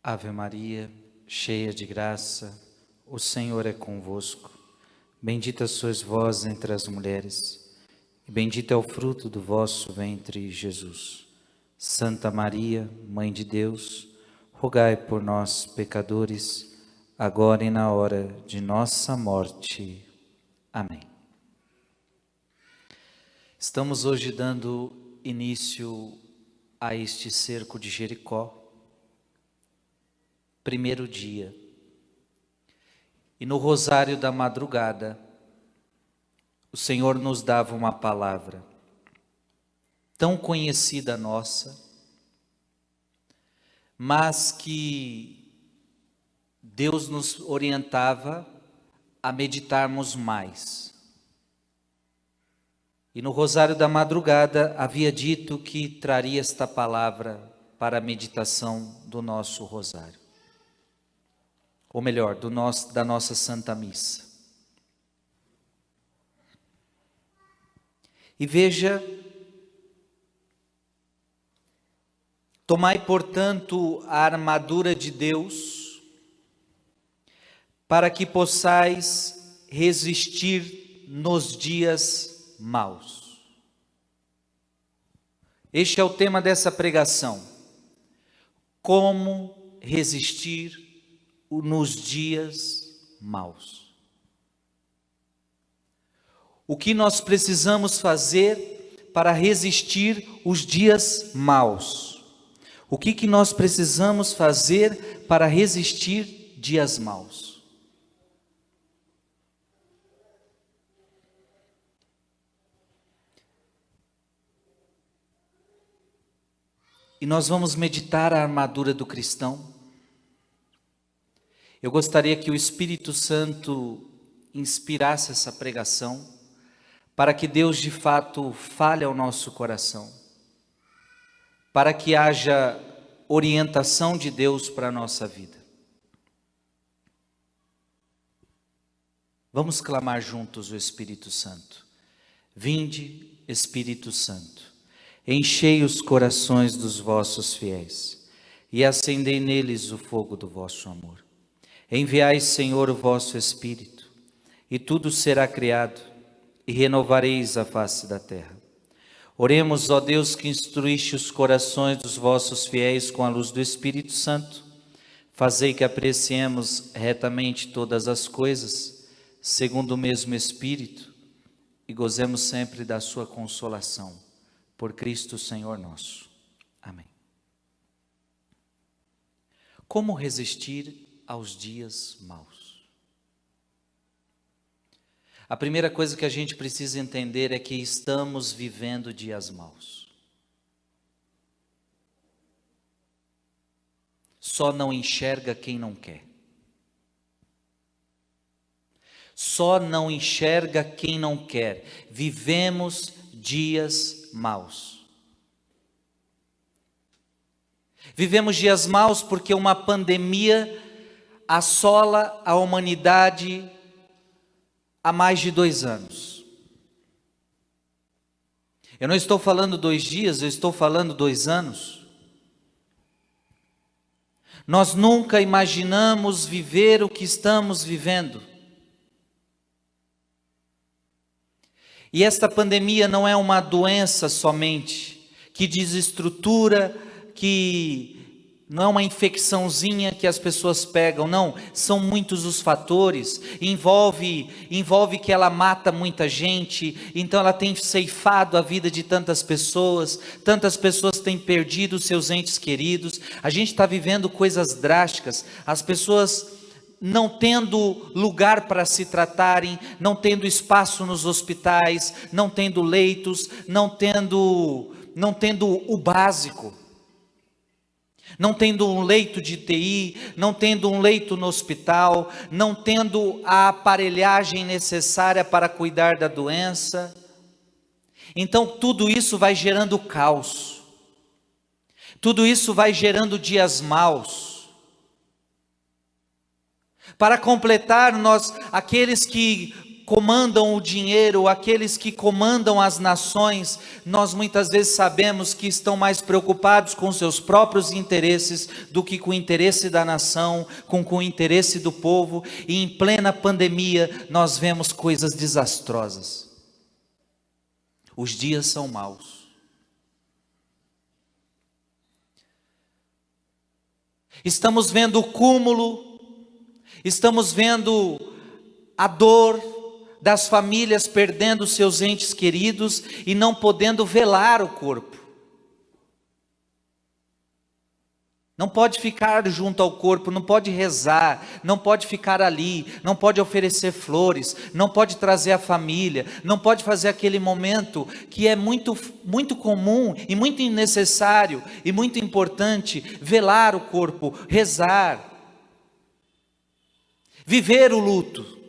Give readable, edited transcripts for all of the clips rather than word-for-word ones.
Ave Maria, cheia de graça, o Senhor é convosco. Bendita sois vós entre as mulheres, e bendito é o fruto do vosso ventre, Jesus. Santa Maria, Mãe de Deus, rogai por nós, pecadores, agora e na hora de nossa morte. Amém. Estamos hoje dando início a este cerco de Jericó, primeiro dia. E no rosário da madrugada, o Senhor nos dava uma palavra tão conhecida nossa, mas que Deus nos orientava a meditarmos mais. E no rosário da madrugada havia dito que traria esta palavra para a meditação do nosso rosário. Ou melhor, da nossa Santa Missa. E veja, tomai, portanto, a armadura de Deus, para que possais resistir nos dias maus. Este é o tema dessa pregação. Como resistir nos dias maus. O que nós precisamos fazer para resistir os dias maus? O que nós precisamos fazer para resistir dias maus? E nós vamos meditar a armadura do cristão. Eu gostaria que o Espírito Santo inspirasse essa pregação, para que Deus de fato fale ao nosso coração, para que haja orientação de Deus para a nossa vida. Vamos clamar juntos o Espírito Santo. Vinde, Espírito Santo, enchei os corações dos vossos fiéis e acendei neles o fogo do vosso amor. Enviai, Senhor, o vosso Espírito, e tudo será criado, e renovareis a face da terra. Oremos, ó Deus, que instruíste os corações dos vossos fiéis com a luz do Espírito Santo. Fazei que apreciemos retamente todas as coisas, segundo o mesmo Espírito, e gozemos sempre da sua consolação. Por Cristo, Senhor nosso. Amém. Como resistir aos dias maus? A primeira coisa que a gente precisa entender é que estamos vivendo dias maus. Só não enxerga quem não quer. Só não enxerga quem não quer. Vivemos dias maus. Vivemos dias maus porque uma pandemia assola a humanidade há mais de 2 anos. Eu não estou falando 2 dias, eu estou falando 2 anos. Nós nunca imaginamos viver o que estamos vivendo. E esta pandemia não é uma doença somente, que desestrutura, que não é uma infecçãozinha que as pessoas pegam, não, são muitos os fatores, envolve que ela mata muita gente, então ela tem ceifado a vida de tantas pessoas têm perdido seus entes queridos, a gente está vivendo coisas drásticas, as pessoas não tendo lugar para se tratarem, não tendo espaço nos hospitais, não tendo leitos, não tendo o básico. Não tendo um leito de TI, não tendo um leito no hospital, não tendo a aparelhagem necessária para cuidar da doença. Então tudo isso vai gerando caos. Tudo isso vai gerando dias maus. Para completar, aqueles que comandam o dinheiro, aqueles que comandam as nações, nós muitas vezes sabemos que estão mais preocupados com seus próprios interesses do que com o interesse da nação, com o interesse do povo, e em plena pandemia nós vemos coisas desastrosas. Os dias são maus. Estamos vendo o cúmulo, estamos vendo a dor das famílias perdendo seus entes queridos e não podendo velar o corpo. Não pode ficar junto ao corpo, não pode rezar, não pode ficar ali, não pode oferecer flores, não pode trazer a família, não pode fazer aquele momento que é muito, muito comum e muito necessário e muito importante, velar o corpo, rezar, viver o luto.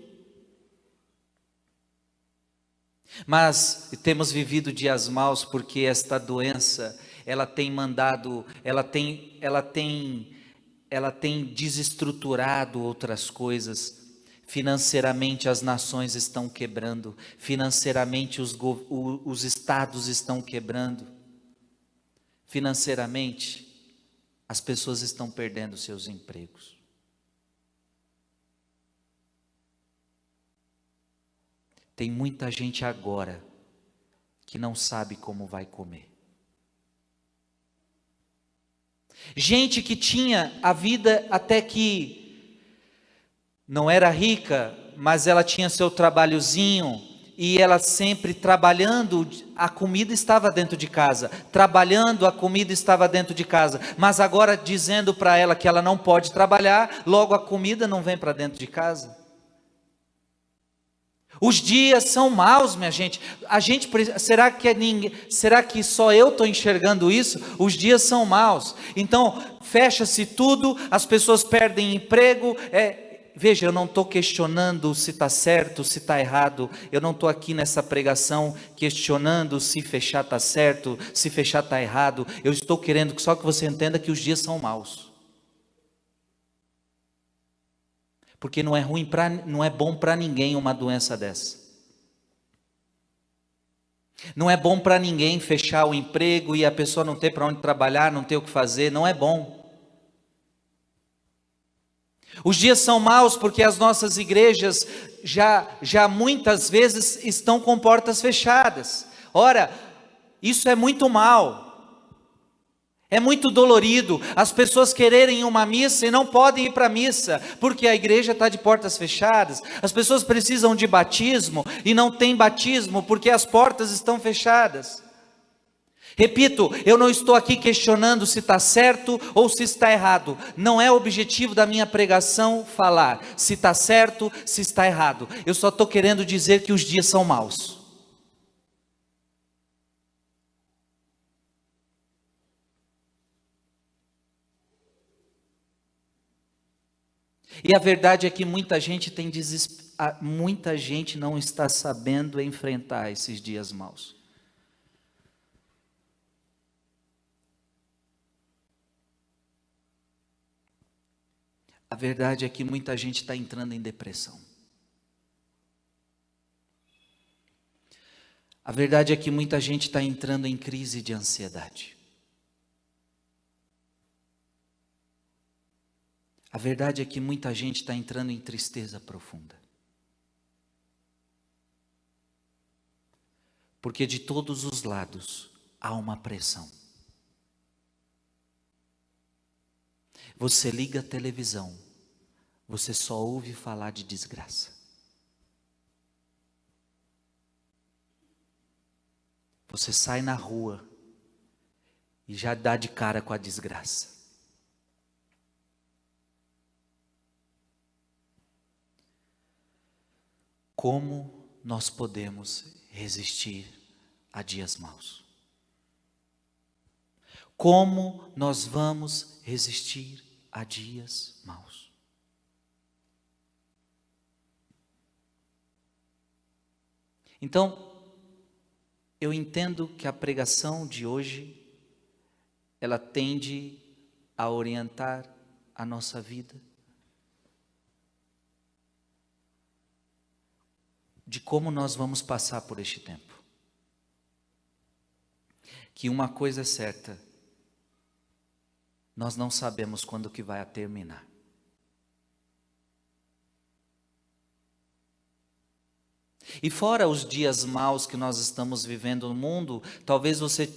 Mas temos vivido dias maus porque esta doença, ela tem mandado, ela tem desestruturado outras coisas. Financeiramente as nações estão quebrando, financeiramente os estados estão quebrando, financeiramente as pessoas estão perdendo seus empregos. Tem muita gente agora que não sabe como vai comer. Gente que tinha a vida até que não era rica, mas ela tinha seu trabalhozinho e ela sempre trabalhando, a comida estava dentro de casa, trabalhando, a comida estava dentro de casa, mas agora dizendo para ela que ela não pode trabalhar, logo a comida não vem para dentro de casa. Os dias são maus, minha gente. Será que só eu estou enxergando isso? Os dias são maus. Então, fecha-se tudo, as pessoas perdem emprego. Veja, eu não estou questionando se está certo, se está errado. Eu não estou aqui nessa pregação questionando se fechar está certo, se fechar está errado. Eu estou querendo só que você entenda que os dias são maus. Porque não é bom para ninguém uma doença dessa. Não é bom para ninguém fechar o emprego e a pessoa não ter para onde trabalhar, não ter o que fazer, não é bom. Os dias são maus porque as nossas igrejas já muitas vezes estão com portas fechadas. Ora, isso é muito mal. É muito dolorido as pessoas quererem uma missa e não podem ir para a missa, porque a igreja está de portas fechadas. As pessoas precisam de batismo e não tem batismo porque as portas estão fechadas. Repito, eu não estou aqui questionando se está certo ou se está errado. Não é o objetivo da minha pregação falar se está certo, se está errado. Eu só estou querendo dizer que os dias são maus. E a verdade é que muita gente não está sabendo enfrentar esses dias maus. A verdade é que muita gente está entrando em depressão. A verdade é que muita gente está entrando em crise de ansiedade. A verdade é que muita gente está entrando em tristeza profunda. Porque de todos os lados há uma pressão. Você liga a televisão, você só ouve falar de desgraça. Você sai na rua e já dá de cara com a desgraça. Como nós podemos resistir a dias maus? Como nós vamos resistir a dias maus? Então, eu entendo que a pregação de hoje, ela tende a orientar a nossa vida. de como nós vamos passar por este tempo. Que uma coisa é certa, nós não sabemos quando que vai terminar. E fora os dias maus que nós estamos vivendo no mundo, talvez você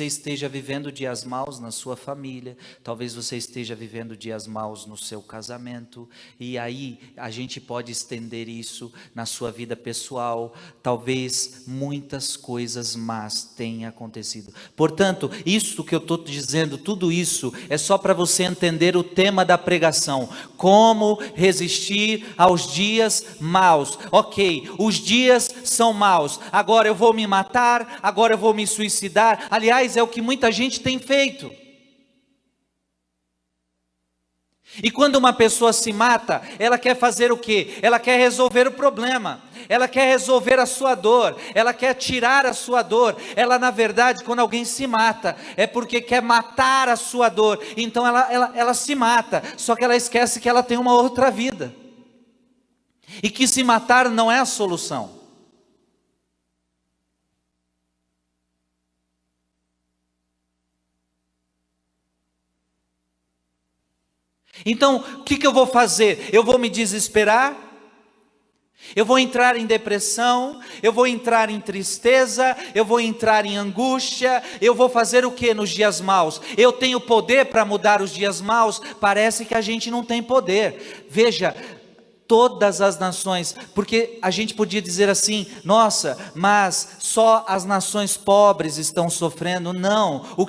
esteja vivendo dias maus na sua família, talvez você esteja vivendo dias maus no seu casamento, e aí a gente pode estender isso na sua vida pessoal, talvez muitas coisas más tenham acontecido. Portanto, isso que eu estou dizendo, tudo isso é só para você entender o tema da pregação, como resistir aos dias maus. Ok, os dias são maus, agora eu vou me matar, agora eu vou me suicidar. Aliás, é o que muita gente tem feito. E quando uma pessoa se mata, ela quer fazer o quê? Ela quer resolver o problema, ela quer resolver a sua dor, ela quer tirar a sua dor. Ela, na verdade, quando alguém se mata, é porque quer matar a sua dor. Então ela se mata, só que ela esquece que ela tem uma outra vida. E que se matar não é a solução. Então, o que eu vou fazer? Eu vou me desesperar? Eu vou entrar em depressão? Eu vou entrar em tristeza? Eu vou entrar em angústia? Eu vou fazer o que nos dias maus? Eu tenho poder para mudar os dias maus? Parece que a gente não tem poder. Veja, todas as nações, porque a gente podia dizer assim, nossa, mas só as nações pobres estão sofrendo. Não, o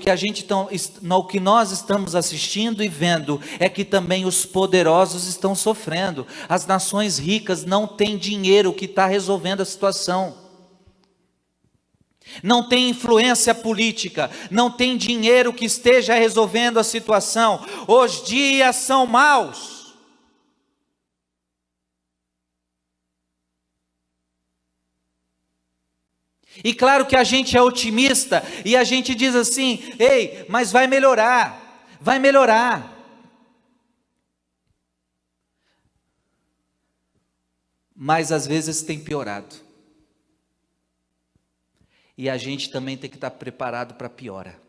que nós estamos assistindo e vendo é que também os poderosos estão sofrendo. As nações ricas não têm dinheiro que está resolvendo a situação. Não tem influência política, não tem dinheiro que esteja resolvendo a situação. Os dias são maus. E claro que a gente é otimista e a gente diz assim, ei, mas vai melhorar, vai melhorar. Mas às vezes tem piorado. E a gente também tem que estar preparado para a piora.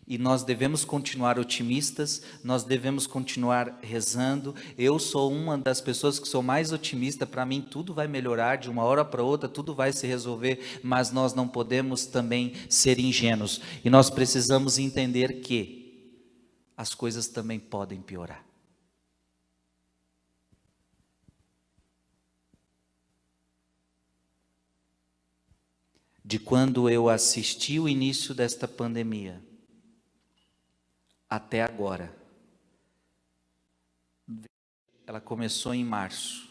E nós devemos continuar otimistas, nós devemos continuar rezando. Eu sou uma das pessoas que sou mais otimista. Para mim tudo vai melhorar, de uma hora para outra tudo vai se resolver, mas nós não podemos também ser ingênuos. E nós precisamos entender que as coisas também podem piorar. De quando eu assisti o início desta pandemia até agora, ela começou em março.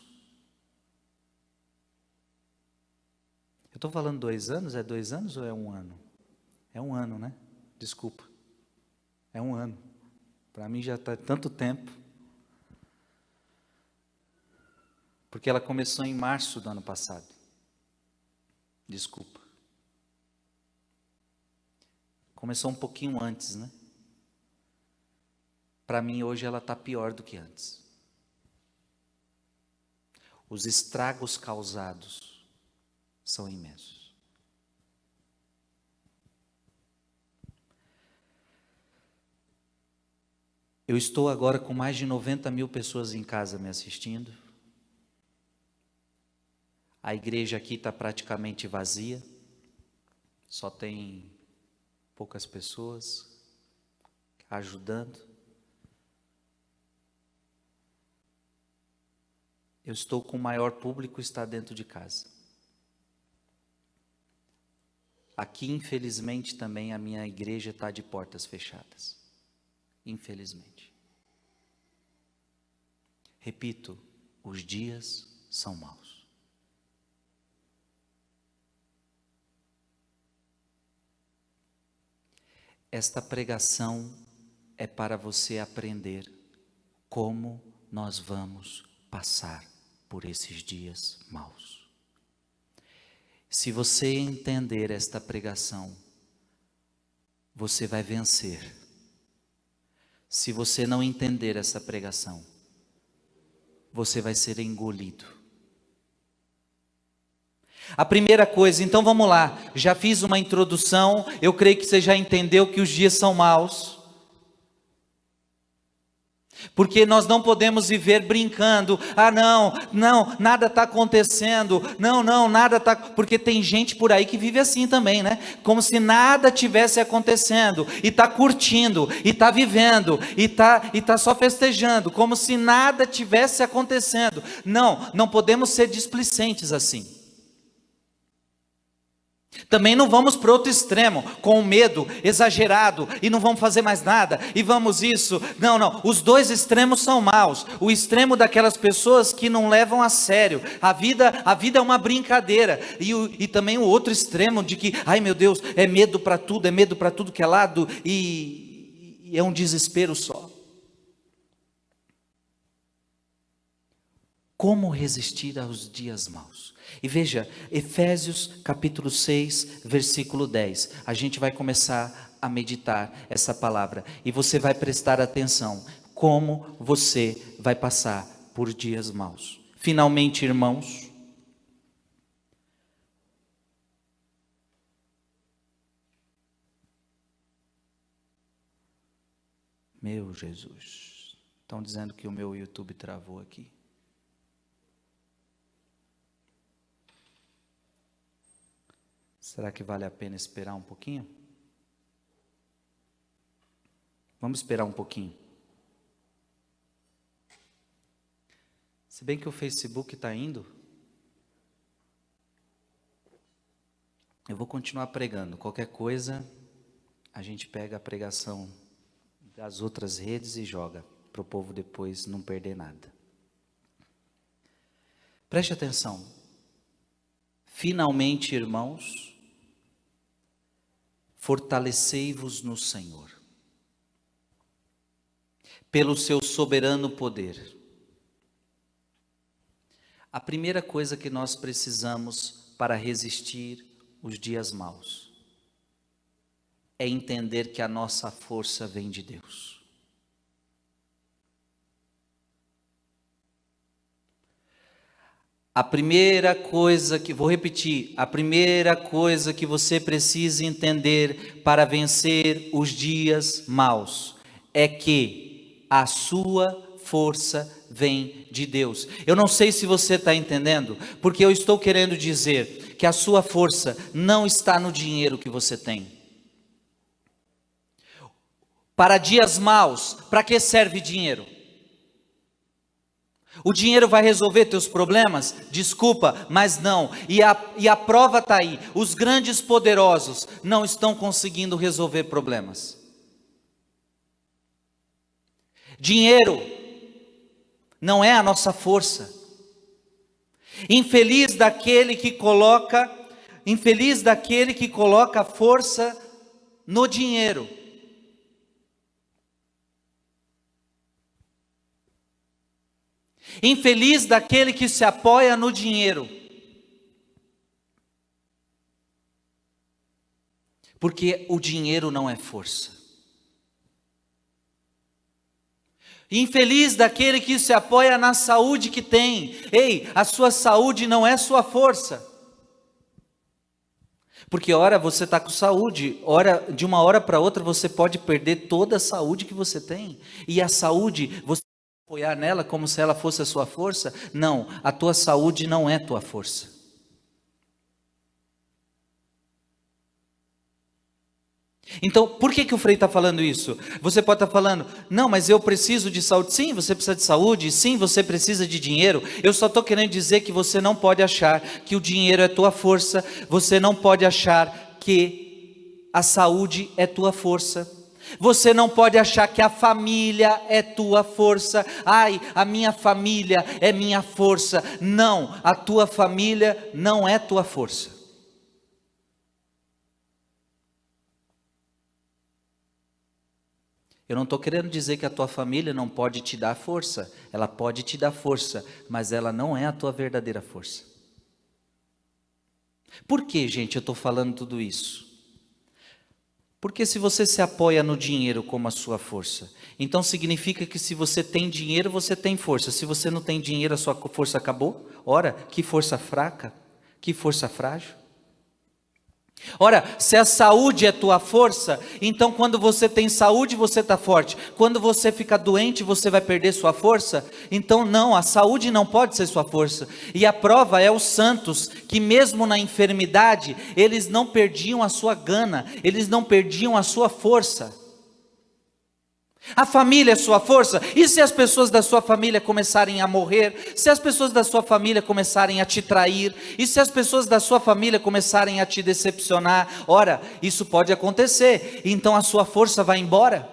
Eu estou falando 2 anos? É 2 anos ou é 1 ano? É 1 ano, né? Desculpa. É 1 ano. Para mim já está tanto tempo. Porque ela começou em março do ano passado. Desculpa. Começou um pouquinho antes, né? Para mim hoje ela está pior do que antes. Os estragos causados são imensos. Eu estou agora com mais de 90 mil pessoas em casa me assistindo. A igreja aqui está praticamente vazia. Só tem poucas pessoas ajudando. Eu estou com o maior público, está dentro de casa. Aqui, infelizmente, também a minha igreja está de portas fechadas. Infelizmente. Repito, os dias são maus. Esta pregação é para você aprender como nós vamos passar por esses dias maus. Se você entender esta pregação, você vai vencer. Se você não entender essa pregação, você vai ser engolido. A primeira coisa, então vamos lá, já fiz uma introdução, eu creio que você já entendeu que os dias são maus. Porque nós não podemos viver brincando, não, nada está acontecendo, não, nada está, porque tem gente por aí que vive assim também, né? Como se nada tivesse acontecendo, e está curtindo, e está vivendo, e tá só festejando, como se nada tivesse acontecendo. Não podemos ser displicentes assim. Também não vamos para outro extremo, com medo exagerado, e não vamos fazer mais nada, e vamos isso, não, os dois extremos são maus. O extremo daquelas pessoas que não levam a sério, a vida é uma brincadeira, e também o outro extremo de que, ai meu Deus, é medo para tudo que é lado, e é um desespero só. Como resistir aos dias maus? E veja, Efésios capítulo 6, versículo 10. A gente vai começar a meditar essa palavra. E você vai prestar atenção. Como você vai passar por dias maus. Finalmente, irmãos. Meu Jesus. Estão dizendo que o meu YouTube travou aqui. Será que vale a pena esperar um pouquinho? Vamos esperar um pouquinho. Se bem que o Facebook está indo, eu vou continuar pregando. Qualquer coisa, a gente pega a pregação das outras redes e joga, para o povo depois não perder nada. Preste atenção. Finalmente, irmãos, fortalecei-vos no Senhor, pelo seu soberano poder. A primeira coisa que nós precisamos para resistir os dias maus é entender que a nossa força vem de Deus. A primeira coisa que, vou repetir, a primeira coisa que você precisa entender para vencer os dias maus é que a sua força vem de Deus. Eu não sei se você está entendendo, porque eu estou querendo dizer que a sua força não está no dinheiro que você tem. Para dias maus, para que serve dinheiro? O dinheiro vai resolver teus problemas? Desculpa, mas não. E a prova está aí. Os grandes poderosos não estão conseguindo resolver problemas. Dinheiro não é a nossa força. Infeliz daquele que coloca a força no dinheiro. Infeliz daquele que se apoia no dinheiro. Porque o dinheiro não é força. Infeliz daquele que se apoia na saúde que tem. Ei, a sua saúde não é sua força. Porque ora você está com saúde, de uma hora para outra você pode perder toda a saúde que você tem. E a saúde, você apoiar nela como se ela fosse a sua força? Não, a tua saúde não é tua força. Então, por que o Frei está falando isso? Você pode estar falando, não, mas eu preciso de saúde. Sim, você precisa de saúde, sim, você precisa de dinheiro. Eu só estou querendo dizer que você não pode achar que o dinheiro é tua força, você não pode achar que a saúde é tua força. Você não pode achar que a família é tua força. Ai, a minha família é minha força. Não, a tua família não é tua força. Eu não estou querendo dizer que a tua família não pode te dar força. Ela pode te dar força, mas ela não é a tua verdadeira força. Por que, gente, eu estou falando tudo isso? Porque se você se apoia no dinheiro como a sua força, então significa que se você tem dinheiro, você tem força. Se você não tem dinheiro, a sua força acabou? Ora, que força fraca, Que força frágil. Ora, se a saúde é tua força, então quando você tem saúde, você está forte. Quando você fica doente, você vai perder sua força? Então não, a saúde não pode ser sua força. E a prova é os santos, que mesmo na enfermidade, eles não perdiam a sua gana, eles não perdiam a sua força. A família é sua força? E se as pessoas da sua família começarem a morrer? Se as pessoas da sua família começarem a te trair? E se as pessoas da sua família começarem a te decepcionar? Ora, isso pode acontecer, então a sua força vai embora.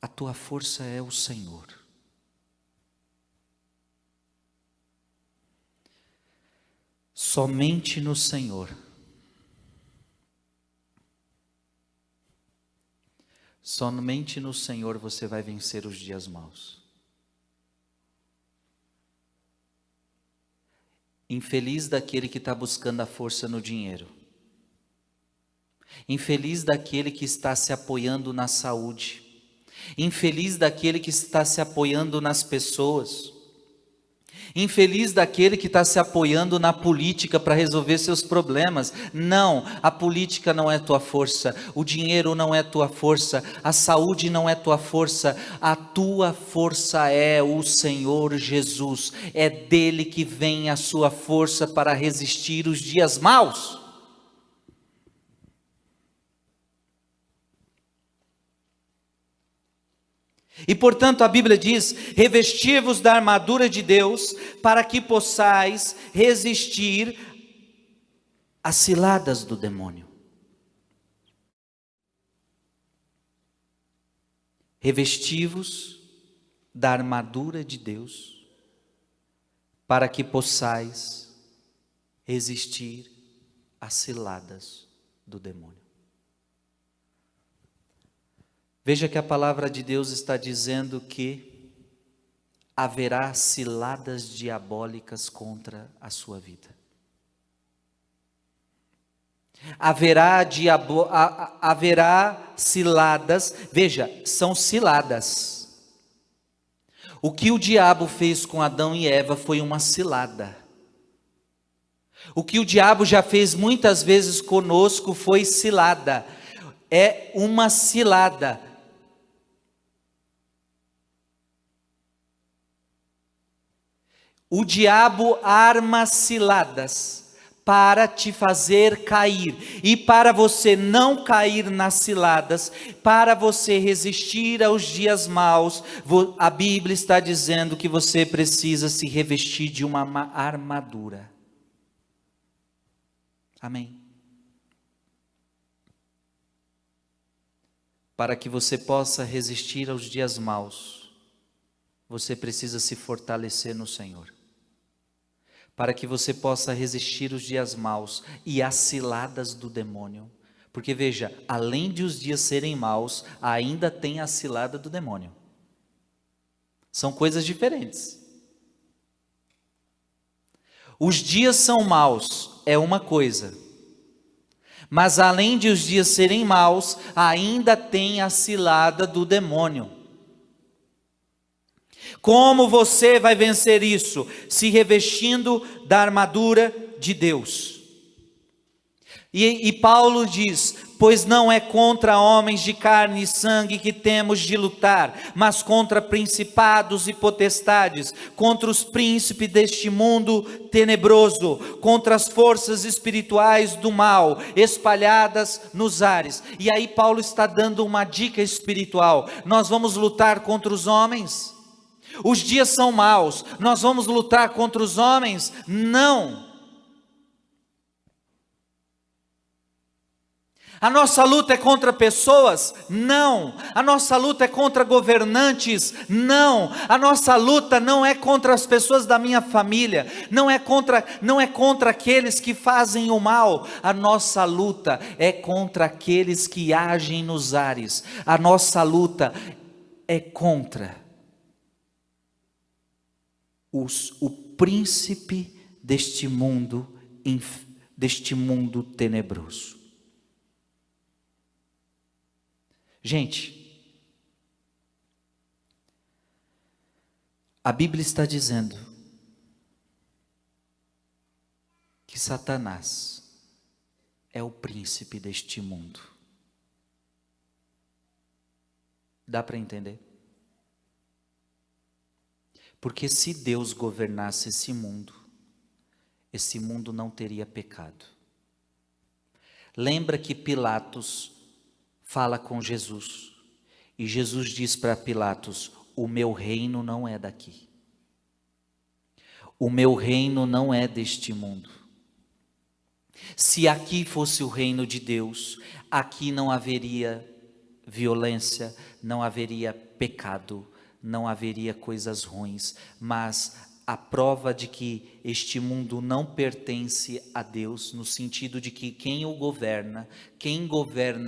A tua força é o Senhor. Somente no Senhor. Somente no Senhor você vai vencer os dias maus. Infeliz daquele que está buscando a força no dinheiro. Infeliz daquele que está se apoiando na saúde. Infeliz daquele que está se apoiando nas pessoas. Infeliz daquele que está se apoiando na política para resolver seus problemas. Não, a política não é tua força, o dinheiro não é tua força, a saúde não é tua força, a tua força é o Senhor Jesus. É dele que vem a sua força para resistir os dias maus. E portanto a Bíblia diz: revesti-vos da armadura de Deus, para que possais resistir às ciladas do demônio. Revesti-vos da armadura de Deus, para que possais resistir às ciladas do demônio. Veja que a palavra de Deus está dizendo que haverá ciladas diabólicas contra a sua vida. Haverá ciladas, veja, são ciladas. O que o diabo fez com Adão e Eva foi uma cilada. O que o diabo já fez muitas vezes conosco foi cilada. É uma cilada. O diabo arma ciladas para te fazer cair, e para você não cair nas ciladas, para você resistir aos dias maus, a Bíblia está dizendo que você precisa se revestir de uma armadura. Amém? Para que você possa resistir aos dias maus, você precisa se fortalecer no Senhor. Para que você possa resistir os dias maus e às ciladas do demônio. Porque veja, além de os dias serem maus, ainda tem a cilada do demônio. São coisas diferentes. Os dias são maus, é uma coisa. Mas além de os dias serem maus, ainda tem a cilada do demônio. Como você vai vencer isso? Se revestindo da armadura de Deus. E Paulo diz: pois não é contra homens de carne e sangue que temos de lutar, mas contra principados e potestades, contra os príncipes deste mundo tenebroso, contra as forças espirituais do mal, espalhadas nos ares. E aí Paulo está dando uma dica espiritual: nós vamos lutar contra os homens? Os dias são maus, nós vamos lutar contra os homens? Não. A nossa luta é contra pessoas? Não. A nossa luta é contra governantes? Não. A nossa luta não é contra as pessoas da minha família, não é contra aqueles que fazem o mal. A nossa luta é contra aqueles que agem nos ares. A nossa luta é contra o príncipe deste mundo tenebroso. Gente, A Bíblia está dizendo que Satanás é o príncipe deste mundo. Dá para entender? Porque se Deus governasse esse mundo não teria pecado. Lembra que Pilatos fala com Jesus, e Jesus diz para Pilatos: o meu reino não é daqui. O meu reino não é deste mundo. Se aqui fosse o reino de Deus, aqui não haveria violência, não haveria pecado, não haveria coisas ruins, mas a prova de que este mundo não pertence a Deus, no sentido de que quem governa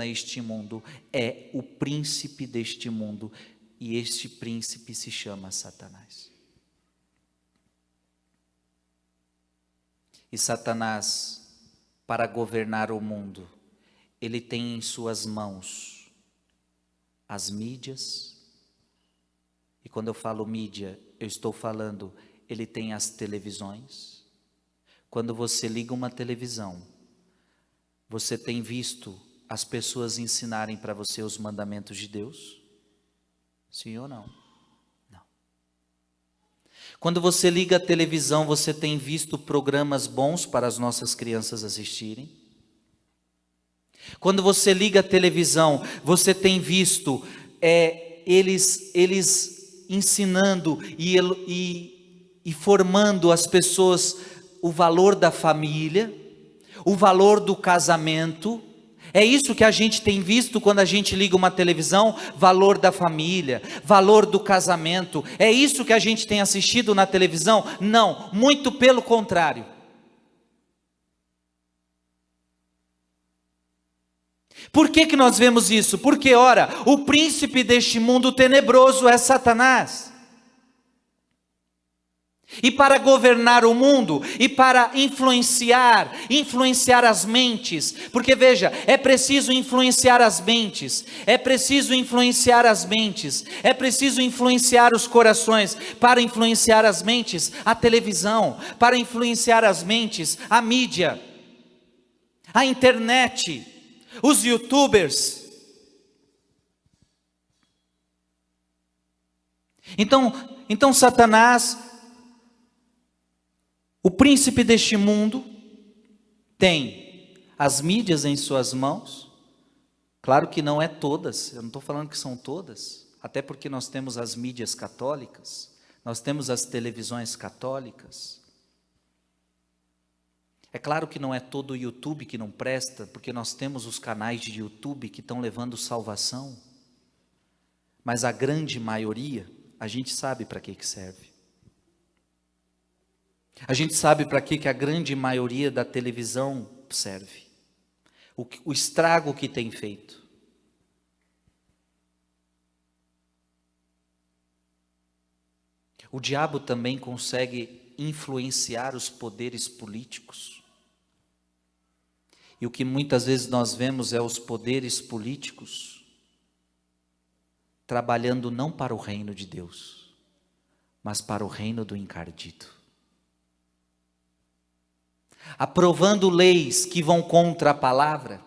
este mundo é o príncipe deste mundo, e este príncipe se chama Satanás. E Satanás, para governar o mundo, ele tem em suas mãos as mídias, e quando eu falo mídia, eu estou falando, ele tem as televisões. Quando você liga uma televisão, você tem visto as pessoas ensinarem para você os mandamentos de Deus? Sim ou não? Não. Quando você liga a televisão, você tem visto programas bons para as nossas crianças assistirem? Quando você liga a televisão, você tem visto eles ensinando e formando as pessoas o valor da família, o valor do casamento. É isso que a gente tem visto quando a gente liga uma televisão: valor da família, valor do casamento. É isso que a gente tem assistido na televisão? Não, muito pelo contrário. Por que nós vemos isso? Porque, ora, o príncipe deste mundo tenebroso é Satanás. E para governar o mundo, e para influenciar as mentes, porque veja, é preciso influenciar as mentes, é preciso influenciar os corações. Para influenciar as mentes, a televisão; para influenciar as mentes, a mídia, a internet, os youtubers. Então Satanás, o príncipe deste mundo, tem as mídias em suas mãos. Claro que não é todas, eu não estou falando que são todas, até porque nós temos as mídias católicas, nós temos as televisões católicas. É claro que não é todo o YouTube que não presta, porque nós temos os canais de YouTube que estão levando salvação, mas a grande maioria, a gente sabe para que serve. A gente sabe para que a grande maioria da televisão serve. O estrago que tem feito. O diabo também consegue influenciar os poderes políticos. E o que muitas vezes nós vemos é os poderes políticos trabalhando não para o reino de Deus, mas para o reino do encardido. Aprovando leis que vão contra a palavra,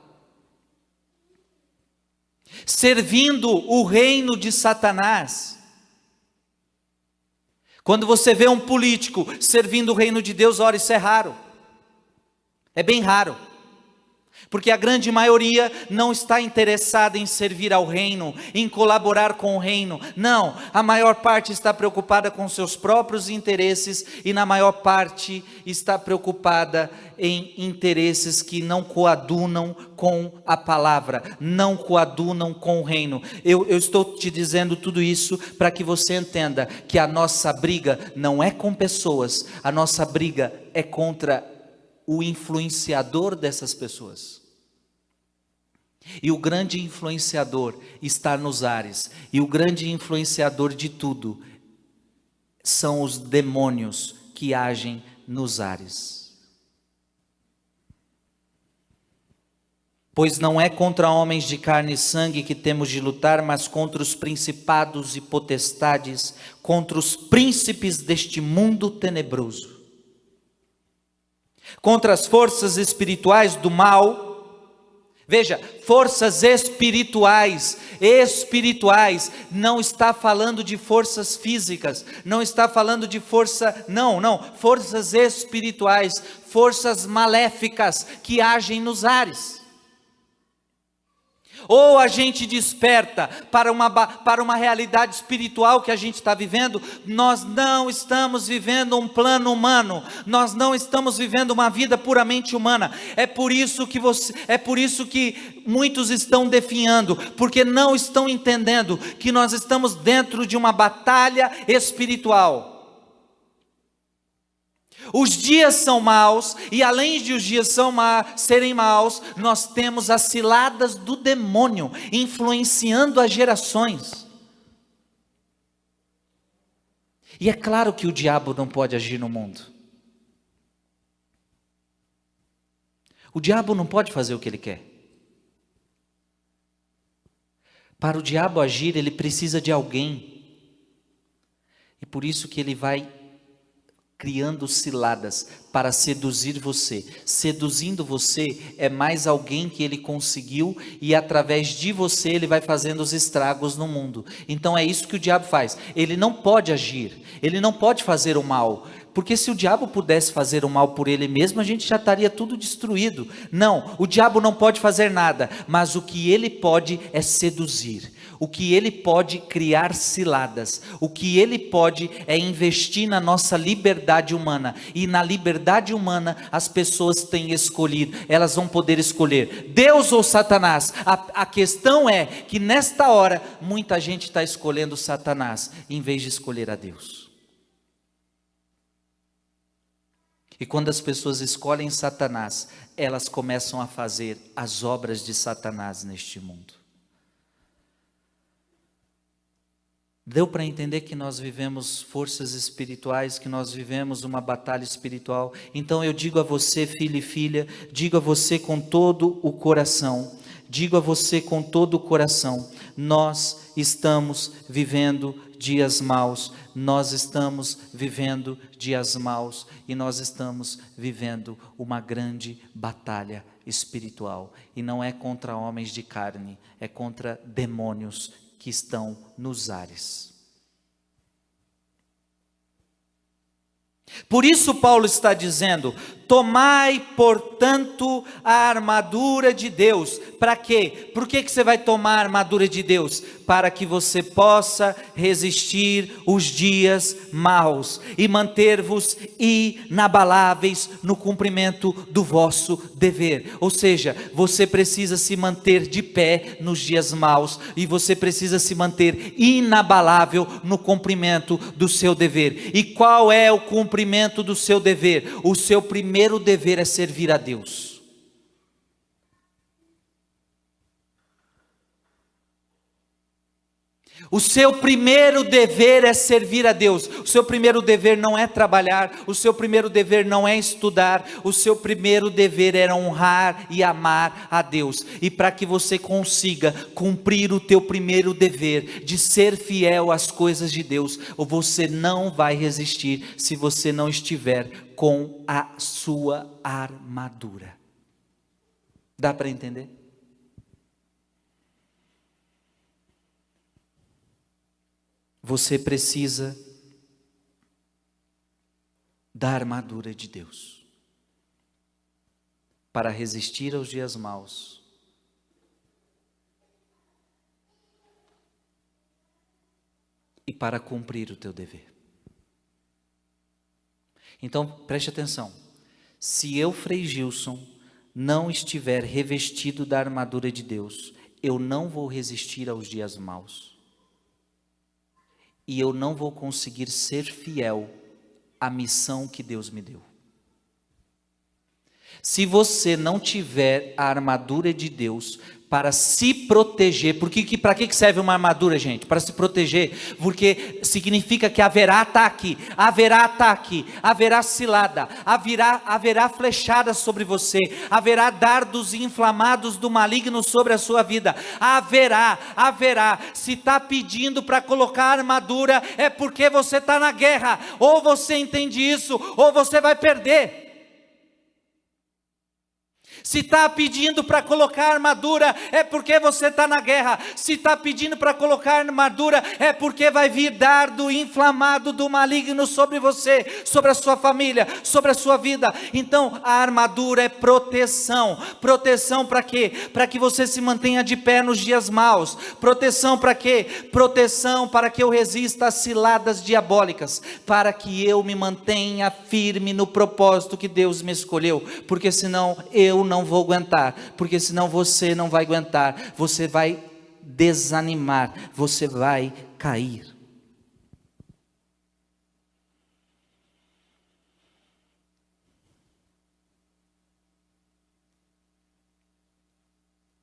servindo o reino de Satanás. Quando você vê um político servindo o reino de Deus, ora, isso é raro, é bem raro, porque a grande maioria não está interessada em servir ao reino, em colaborar com o reino. Não, a maior parte está preocupada com seus próprios interesses, e na maior parte está preocupada em interesses que não coadunam com a palavra, não coadunam com o reino. Eu estou te dizendo tudo isso para que você entenda que a nossa briga não é com pessoas, a nossa briga é contra o influenciador dessas pessoas. E o grande influenciador está nos ares, e o grande influenciador de tudo são os demônios que agem nos ares. Pois não é contra homens de carne e sangue que temos de lutar, mas contra os principados e potestades, contra os príncipes deste mundo tenebroso, contra as forças espirituais do mal. Veja, forças espirituais, não está falando de forças físicas, não está falando de forças espirituais, forças maléficas que agem nos ares. Ou a gente desperta para uma realidade espiritual que a gente está vivendo. Nós não estamos vivendo um plano humano, nós não estamos vivendo uma vida puramente humana. É por isso que muitos estão definhando, porque não estão entendendo que nós estamos dentro de uma batalha espiritual. Os dias são maus, e além de os dias serem maus, nós temos as ciladas do demônio influenciando as gerações. E é claro que o diabo não pode agir no mundo. O diabo não pode fazer o que ele quer. Para o diabo agir, ele precisa de alguém. E por isso que ele vai criando ciladas para seduzir você. Seduzindo você é mais alguém que ele conseguiu, e através de você ele vai fazendo os estragos no mundo. Então é isso que o diabo faz. Ele não pode agir, ele não pode fazer o mal, porque se o diabo pudesse fazer o mal por ele mesmo, a gente já estaria tudo destruído. Não, o diabo não pode fazer nada, mas o que ele pode é seduzir. O que ele pode criar ciladas, o que ele pode é investir na nossa liberdade humana, e na liberdade humana as pessoas têm escolhido, elas vão poder escolher Deus ou Satanás. A questão é que nesta hora, muita gente está escolhendo Satanás, em vez de escolher a Deus. E quando as pessoas escolhem Satanás, elas começam a fazer as obras de Satanás neste mundo. Deu para entender que nós vivemos forças espirituais, que nós vivemos uma batalha espiritual? Então eu digo a você, filho e filha, digo a você com todo o coração, nós estamos vivendo dias maus, e nós estamos vivendo uma grande batalha espiritual, e não é contra homens de carne, é contra demônios que estão nos ares. Por isso Paulo está dizendo: tomai, portanto, a armadura de Deus. Para quê? Por que você vai tomar a armadura de Deus? Para que você possa resistir os dias maus e manter-vos inabaláveis no cumprimento do vosso dever. Ou seja, você precisa se manter de pé nos dias maus, e você precisa se manter inabalável no cumprimento do seu dever. E qual é o cumprimento do seu dever? O seu primeiro dever é servir a Deus. O seu primeiro dever é servir a Deus. O seu primeiro dever não é trabalhar, o seu primeiro dever não é estudar, o seu primeiro dever é honrar e amar a Deus. E para que você consiga cumprir o teu primeiro dever de ser fiel às coisas de Deus, você não vai resistir se você não estiver com a sua armadura. Dá para entender? Você precisa da armadura de Deus para resistir aos dias maus e para cumprir o teu dever. Então preste atenção: se eu, Frei Gilson, não estiver revestido da armadura de Deus, eu não vou resistir aos dias maus. E eu não vou conseguir ser fiel à missão que Deus me deu. Se você não tiver a armadura de Deus para se proteger, para que serve uma armadura, gente? Para se proteger, porque significa que haverá ataque, haverá cilada, haverá flechada sobre você, haverá dardos inflamados do maligno sobre a sua vida, haverá. Se está pedindo para colocar armadura, é porque você está na guerra. Ou você entende isso, ou você vai perder. Se está pedindo para colocar armadura, é porque você está na guerra. Se está pedindo para colocar armadura, é porque vai vir dardo inflamado do maligno sobre você, sobre a sua família, sobre a sua vida. Então a armadura é proteção. Proteção para quê? Para que você se mantenha de pé nos dias maus. Proteção para quê? Proteção para que eu resista às ciladas diabólicas, para que eu me mantenha firme no propósito que Deus me escolheu, porque senão eu não vou aguentar, porque senão você não vai aguentar, você vai desanimar, você vai cair.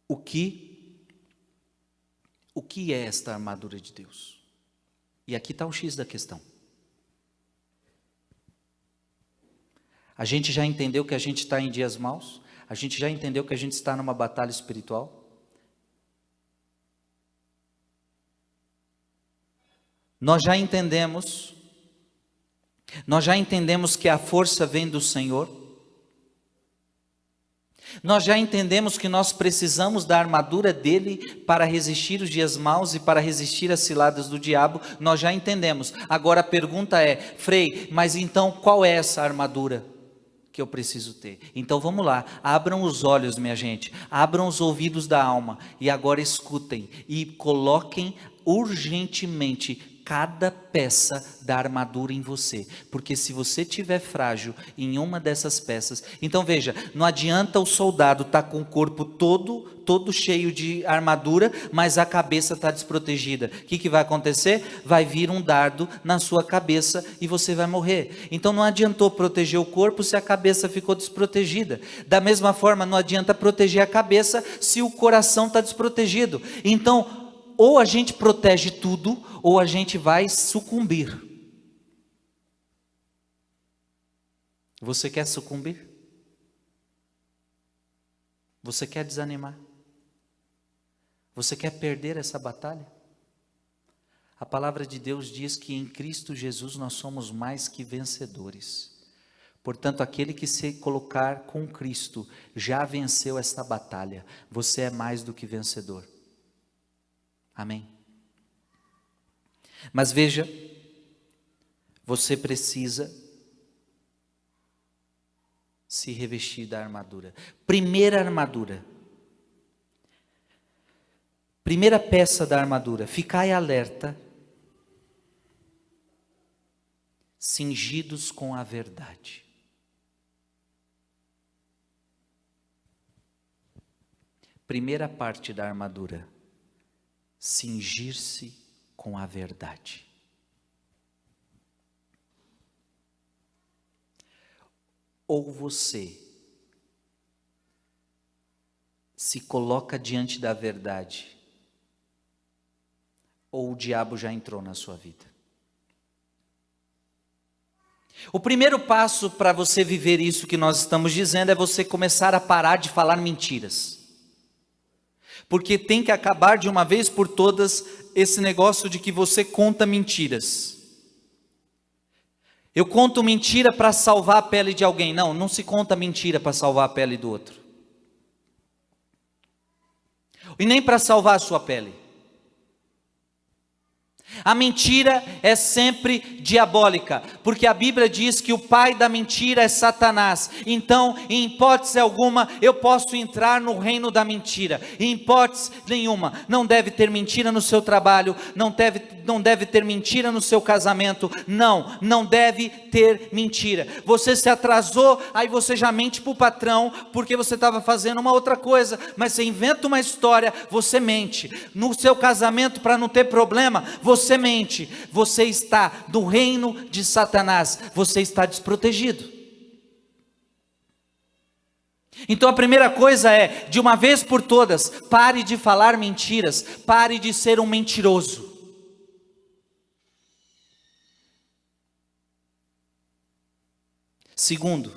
O que é esta armadura de Deus? E aqui está o X da questão. A gente já entendeu que a gente está em dias maus? A gente já entendeu que a gente está numa batalha espiritual? Nós já entendemos que a força vem do Senhor. Nós já entendemos que nós precisamos da armadura dele para resistir os dias maus e para resistir às ciladas do diabo. Nós já entendemos. Agora a pergunta é: Frei, mas então qual é essa armadura que eu preciso ter? Então vamos lá, abram os olhos, minha gente, abram os ouvidos da alma e agora escutem e coloquem urgentemente cada peça da armadura em você, porque se você estiver frágil em uma dessas peças, então veja, não adianta o soldado estar com o corpo todo cheio de armadura, mas a cabeça está desprotegida. O que vai acontecer? Vai vir um dardo na sua cabeça e você vai morrer. Então não adiantou proteger o corpo se a cabeça ficou desprotegida. Da mesma forma, não adianta proteger a cabeça se o coração está desprotegido. Então, ou a gente protege tudo, ou a gente vai sucumbir. Você quer sucumbir? Você quer desanimar? Você quer perder essa batalha? A palavra de Deus diz que em Cristo Jesus nós somos mais que vencedores. Portanto, aquele que se colocar com Cristo já venceu esta batalha. Você é mais do que vencedor. Amém? Mas veja, você precisa se revestir da armadura. Primeira armadura. Primeira peça da armadura. Ficai alerta, cingidos com a verdade. Primeira parte da armadura. Cingir-se com a verdade. Ou você se coloca diante da verdade, ou o diabo já entrou na sua vida. O primeiro passo para você viver isso que nós estamos dizendo é você começar a parar de falar mentiras. Porque tem que acabar de uma vez por todas esse negócio de que você conta mentiras. Eu conto mentira para salvar a pele de alguém. Não, não se conta mentira para salvar a pele do outro. E nem para salvar a sua pele. A mentira é sempre diabólica, porque a Bíblia diz que o pai da mentira é Satanás. Então, em hipótese alguma, eu posso entrar no reino da mentira. Em hipótese nenhuma, não deve ter mentira no seu trabalho, não deve ter mentira no seu casamento. Não deve ter mentira. Você se atrasou, aí você já mente para o patrão, porque você estava fazendo uma outra coisa, mas você inventa uma história, você mente. No seu casamento, para não ter problema, você mente. Você está no reino de Satanás, você está desprotegido. Então a primeira coisa é, de uma vez por todas, pare de falar mentiras, pare de ser um mentiroso. Segundo,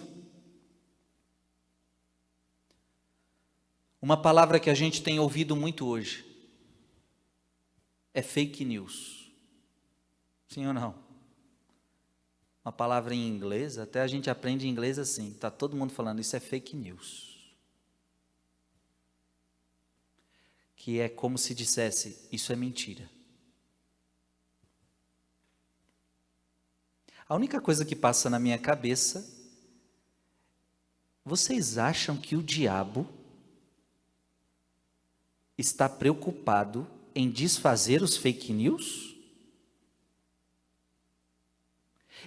uma palavra que a gente tem ouvido muito hoje é fake news. Sim ou não? Uma palavra em inglês, até a gente aprende inglês assim, está todo mundo falando, isso é fake news. Que é como se dissesse, isso é mentira. A única coisa que passa na minha cabeça, vocês acham que o diabo está preocupado em desfazer os fake news?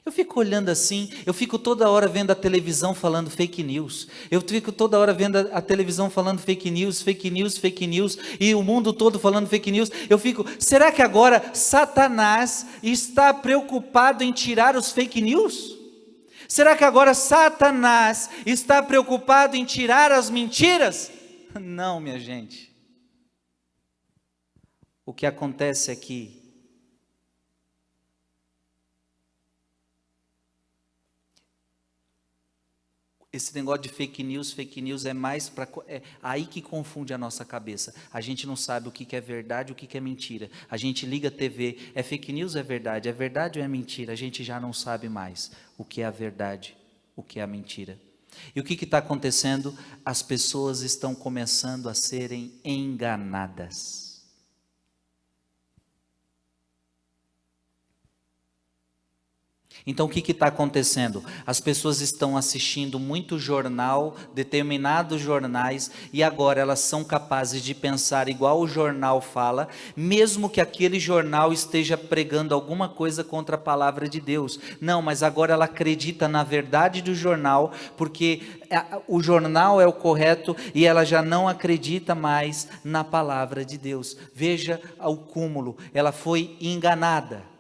Eu fico olhando assim, eu fico toda hora vendo a televisão falando fake news. Eu fico toda hora vendo a televisão falando fake news, fake news, fake news, e o mundo todo falando fake news. Eu fico, será que agora Satanás está preocupado em tirar os fake news? Será que agora Satanás está preocupado em tirar as mentiras? Não, minha gente. O que acontece é que esse negócio de fake news é mais para... É aí que confunde a nossa cabeça. A gente não sabe o que é verdade, o que é mentira. A gente liga a TV, é fake news ou é verdade ou é mentira? A gente já não sabe mais o que é a verdade, o que é a mentira. E o que está acontecendo? As pessoas estão começando a serem enganadas. Então o que está acontecendo? As pessoas estão assistindo muito jornal, determinados jornais, e agora elas são capazes de pensar igual o jornal fala, mesmo que aquele jornal esteja pregando alguma coisa contra a palavra de Deus. Não, mas agora ela acredita na verdade do jornal, porque o jornal é o correto, e ela já não acredita mais na palavra de Deus. Veja o cúmulo, ela foi enganada.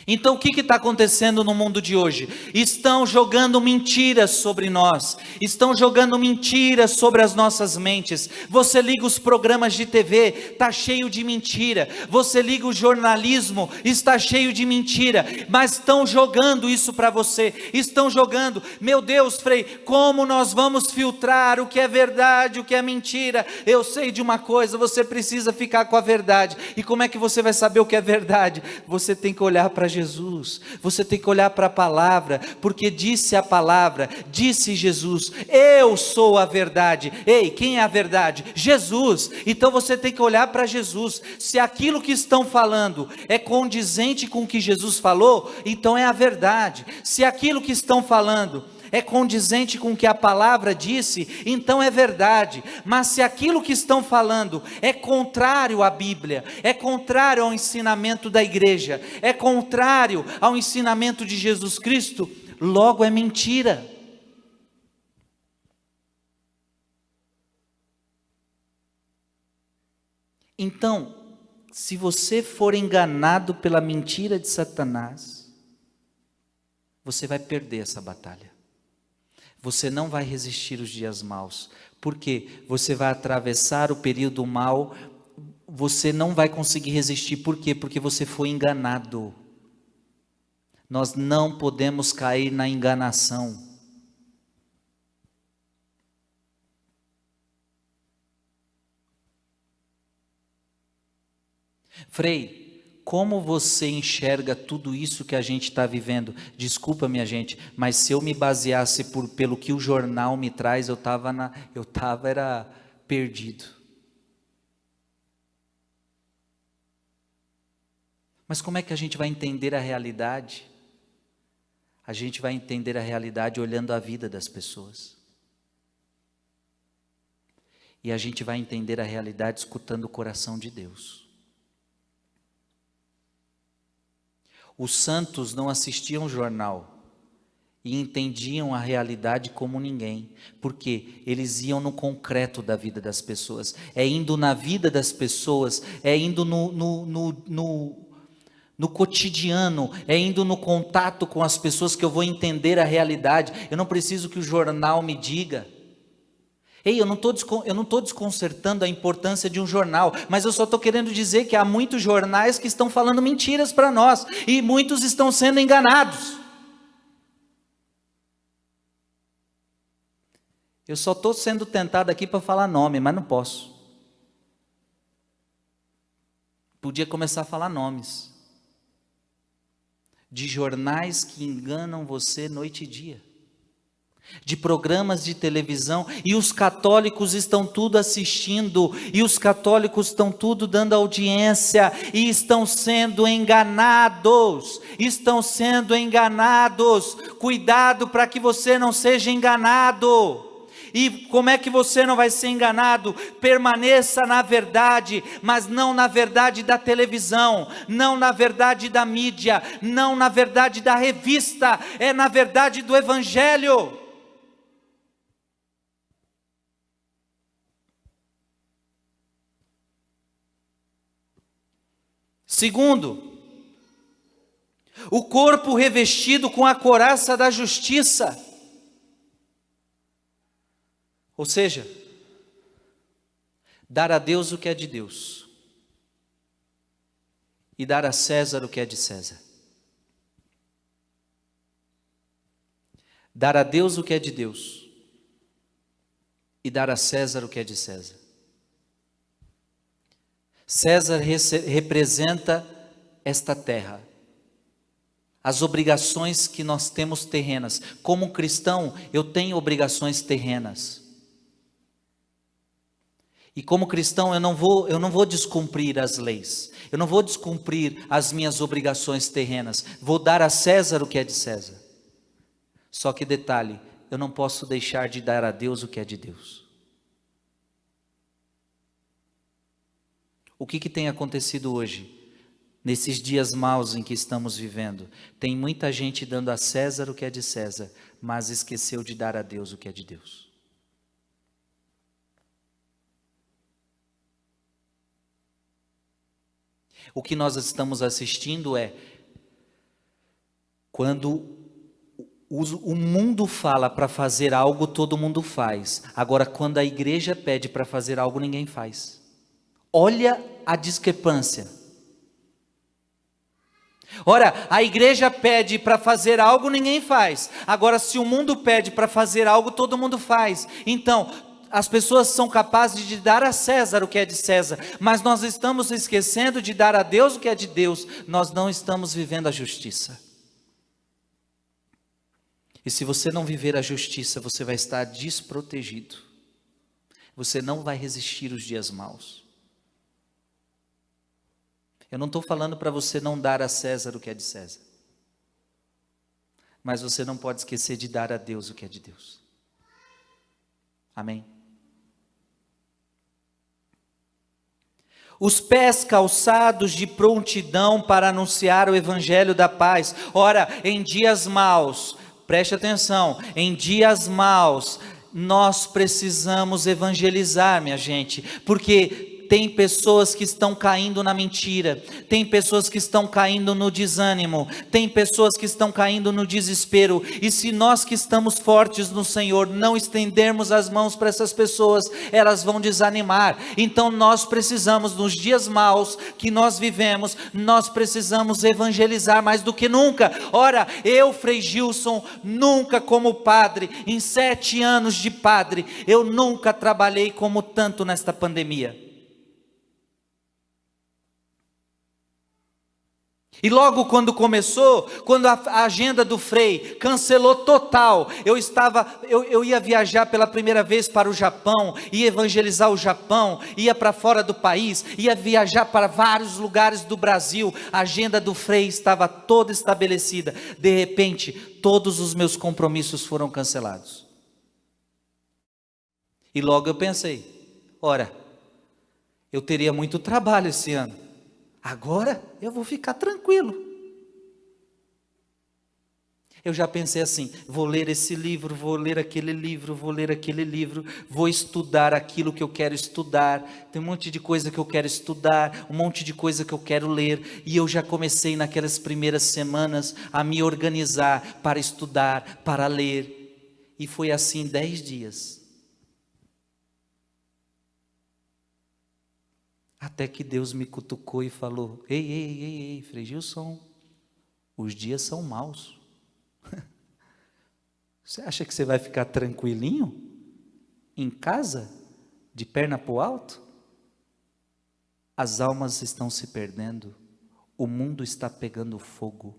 Então o que está acontecendo no mundo de hoje? Estão jogando mentiras sobre nós, estão jogando mentiras sobre as nossas mentes. Você liga os programas de TV, está cheio de mentira. Você liga o jornalismo, está cheio de mentira. Mas estão jogando isso para você, estão jogando. Meu Deus, Frei, como nós vamos filtrar o que é verdade, o que é mentira? Eu sei de uma coisa, você precisa ficar com a verdade. E como é que você vai saber o que é verdade? Você tem que olhar para Jesus, você tem que olhar para a palavra, porque disse a palavra, disse Jesus, eu sou a verdade. Ei, quem é a verdade? Jesus. Então você tem que olhar para Jesus. Se aquilo que estão falando é condizente com o que Jesus falou, então é a verdade. Se aquilo que estão falando é condizente com o que a palavra disse, então é verdade. Mas se aquilo que estão falando é contrário à Bíblia, é contrário ao ensinamento da igreja, é contrário ao ensinamento de Jesus Cristo, logo é mentira. Então, se você for enganado pela mentira de Satanás, você vai perder essa batalha. Você não vai resistir os dias maus, porque você vai atravessar o período mau, você não vai conseguir resistir. Por quê? Porque você foi enganado. Nós não podemos cair na enganação. Frei, como você enxerga tudo isso que a gente está vivendo? Desculpa, minha gente, mas se eu me baseasse pelo que o jornal me traz, eu estava perdido. Mas como é que a gente vai entender a realidade? A gente vai entender a realidade olhando a vida das pessoas. E a gente vai entender a realidade escutando o coração de Deus. Os santos não assistiam jornal e entendiam a realidade como ninguém, porque eles iam no concreto da vida das pessoas, é indo na vida das pessoas, é indo No cotidiano, é indo no contato com as pessoas que eu vou entender a realidade. Eu não preciso que o jornal me diga. Ei, eu não estou desconcertando a importância de um jornal, mas eu só estou querendo dizer que há muitos jornais que estão falando mentiras para nós, e muitos estão sendo enganados. Eu só estou sendo tentado aqui para falar nome, mas não posso. Podia começar a falar nomes de jornais que enganam você noite e dia, de programas de televisão, e os católicos estão tudo assistindo, e os católicos estão tudo dando audiência, e estão sendo enganados, cuidado para que você não seja enganado. E como é que você não vai ser enganado? Permaneça na verdade, mas não na verdade da televisão, não na verdade da mídia, não na verdade da revista, é na verdade do Evangelho. Segundo, o corpo revestido com a couraça da justiça. Ou seja, dar a Deus o que é de Deus e dar a César o que é de César. Dar a Deus o que é de Deus e dar a César o que é de César. César representa esta terra, as obrigações que nós temos terrenas. Como cristão, eu tenho obrigações terrenas. E como cristão, eu não vou descumprir as leis, eu não vou descumprir as minhas obrigações terrenas, vou dar a César o que é de César. Só que detalhe, eu não posso deixar de dar a Deus o que é de Deus. O que tem acontecido hoje, nesses dias maus em que estamos vivendo? Tem muita gente dando a César o que é de César, mas esqueceu de dar a Deus o que é de Deus. O que nós estamos assistindo é, quando o mundo fala para fazer algo, todo mundo faz. Agora, quando a igreja pede para fazer algo, ninguém faz. Olha a discrepância. Ora, a igreja pede para fazer algo, ninguém faz. Agora, se o mundo pede para fazer algo, todo mundo faz. Então, as pessoas são capazes de dar a César o que é de César, mas nós estamos esquecendo de dar a Deus o que é de Deus. Nós não estamos vivendo a justiça. E se você não viver a justiça, você vai estar desprotegido. Você não vai resistir os dias maus. Eu não estou falando para você não dar a César o que é de César, mas você não pode esquecer de dar a Deus o que é de Deus. Amém? Os pés calçados de prontidão para anunciar o evangelho da paz. Ora, em dias maus, preste atenção, em dias maus, nós precisamos evangelizar, minha gente, porque tem pessoas que estão caindo na mentira, tem pessoas que estão caindo no desânimo, tem pessoas que estão caindo no desespero, e se nós que estamos fortes no Senhor não estendermos as mãos para essas pessoas, elas vão desanimar. Então nós precisamos, nos dias maus que nós vivemos, nós precisamos evangelizar mais do que nunca. Ora, eu, Frei Gilson, nunca como padre, em 7 anos de padre, eu nunca trabalhei como tanto nesta pandemia. E logo quando começou, quando a agenda do Frei cancelou total, eu ia viajar pela primeira vez para o Japão, ia evangelizar o Japão, ia para fora do país, ia viajar para vários lugares do Brasil, a agenda do Frei estava toda estabelecida. De repente, todos os meus compromissos foram cancelados. E logo eu pensei, ora, eu teria muito trabalho esse ano. Agora eu vou ficar tranquilo. Eu já pensei assim, vou ler esse livro, vou ler aquele livro, vou ler aquele livro, vou estudar aquilo que eu quero estudar, tem um monte de coisa que eu quero estudar, um monte de coisa que eu quero ler, e eu já comecei naquelas primeiras semanas a me organizar para estudar, para ler, e foi assim 10 dias. Até que Deus me cutucou e falou, ei, Frei Gilson, os dias são maus. Você acha que você vai ficar tranquilinho? Em casa? De perna para o alto? As almas estão se perdendo. O mundo está pegando fogo.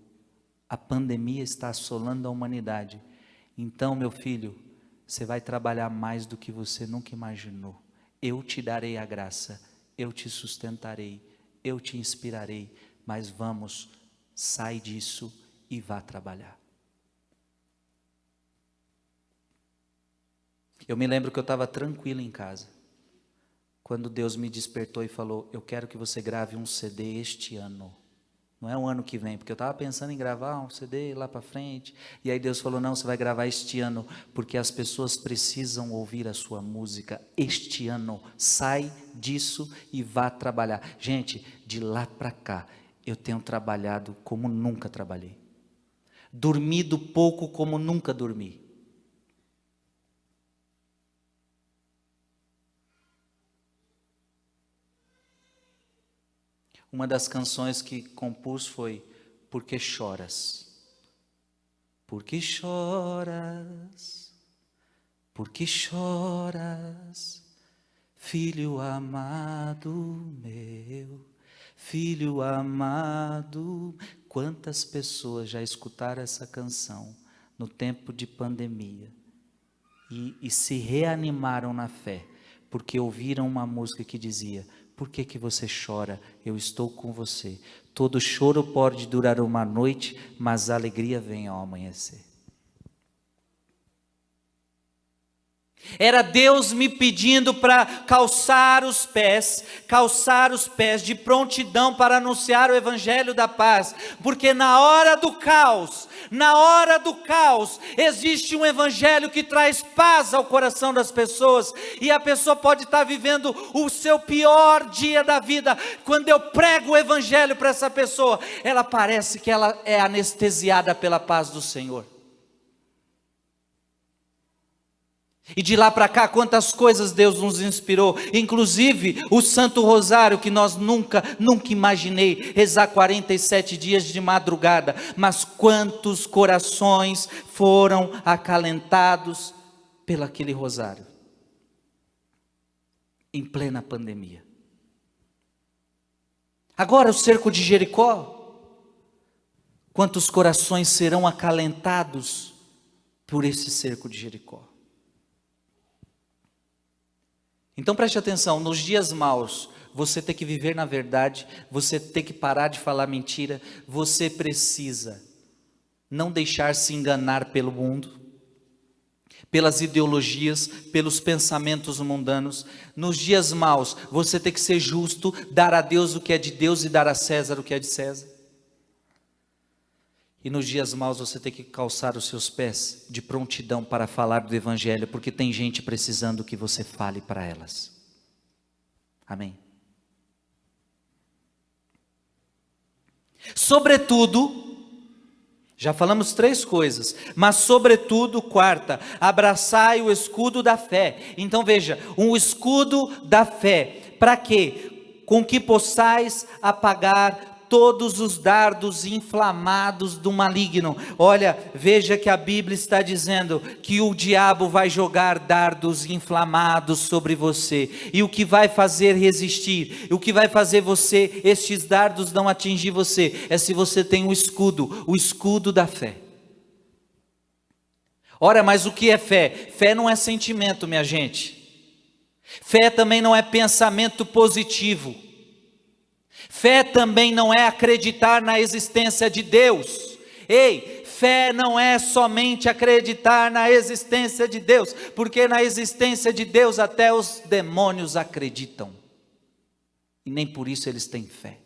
A pandemia está assolando a humanidade. Então, meu filho, você vai trabalhar mais do que você nunca imaginou. Eu te darei a graça. Eu te sustentarei. Eu te inspirarei. Mas vamos, sai disso e vá trabalhar. Eu me lembro que eu estava tranquilo em casa, quando Deus me despertou e falou, eu quero que você grave um CD este ano, não é o ano que vem, porque eu estava pensando em gravar um CD lá para frente, e aí Deus falou, não, você vai gravar este ano, porque as pessoas precisam ouvir a sua música este ano, sai disso e vá trabalhar. Gente, de lá para cá, eu tenho trabalhado como nunca trabalhei, dormido pouco como nunca dormi. Uma das canções que compus foi Por que choras? Por que choras? Por que choras? Filho amado meu, filho amado. Quantas pessoas já escutaram essa canção no tempo de pandemia e se reanimaram na fé, porque ouviram uma música que dizia, por que você chora? Eu estou com você. Todo choro pode durar uma noite, mas a alegria vem ao amanhecer. Era Deus me pedindo para calçar os pés de prontidão para anunciar o evangelho da paz, porque na hora do caos, existe um evangelho que traz paz ao coração das pessoas, e a pessoa pode estar vivendo o seu pior dia da vida, quando eu prego o evangelho para essa pessoa, ela parece que ela é anestesiada pela paz do Senhor. E de lá para cá, quantas coisas Deus nos inspirou, inclusive o Santo Rosário, que nós nunca imaginei rezar 47 dias de madrugada, mas quantos corações foram acalentados pelo aquele rosário, em plena pandemia. Agora o cerco de Jericó, quantos corações serão acalentados por esse cerco de Jericó? Então preste atenção, nos dias maus, você tem que viver na verdade, você tem que parar de falar mentira, você precisa não deixar se enganar pelo mundo, pelas ideologias, pelos pensamentos mundanos. Nos dias maus, você tem que ser justo, dar a Deus o que é de Deus e dar a César o que é de César. E nos dias maus você tem que calçar os seus pés de prontidão para falar do evangelho, porque tem gente precisando que você fale para elas. Amém? Sobretudo, já falamos 3 coisas, mas sobretudo, 4, abraçai o escudo da fé. Então veja, um escudo da fé, para quê? Com que possais apagar todos os dardos inflamados do maligno. Olha, veja que a Bíblia está dizendo que o diabo vai jogar dardos inflamados sobre você, e o que vai fazer resistir, o que vai fazer estes dardos não atingir você, é se você tem o escudo da fé. Ora, mas o que é fé? Fé não é sentimento, minha gente. Fé também não é pensamento positivo. Fé também não é acreditar na existência de Deus. Ei, fé não é somente acreditar na existência de Deus, porque na existência de Deus até os demônios acreditam, e nem por isso eles têm fé.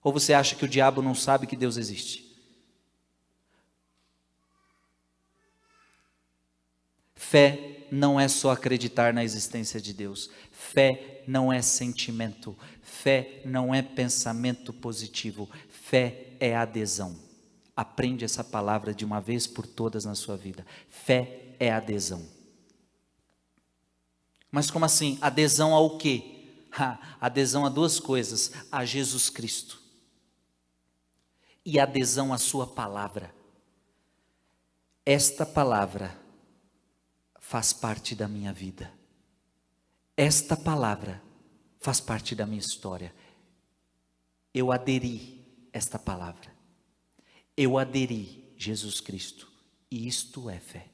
Ou você acha que o diabo não sabe que Deus existe? Fé não é só acreditar na existência de Deus. Fé não é sentimento. Fé não é pensamento positivo. Fé é adesão. Aprende essa palavra de uma vez por todas na sua vida. Fé é adesão. Mas como assim? Adesão ao quê? Adesão a duas coisas: a Jesus Cristo e adesão à sua palavra. Esta palavra faz parte da minha vida. Esta palavra faz parte da minha história. Eu aderi esta palavra. Eu aderi Jesus Cristo. E isto é fé.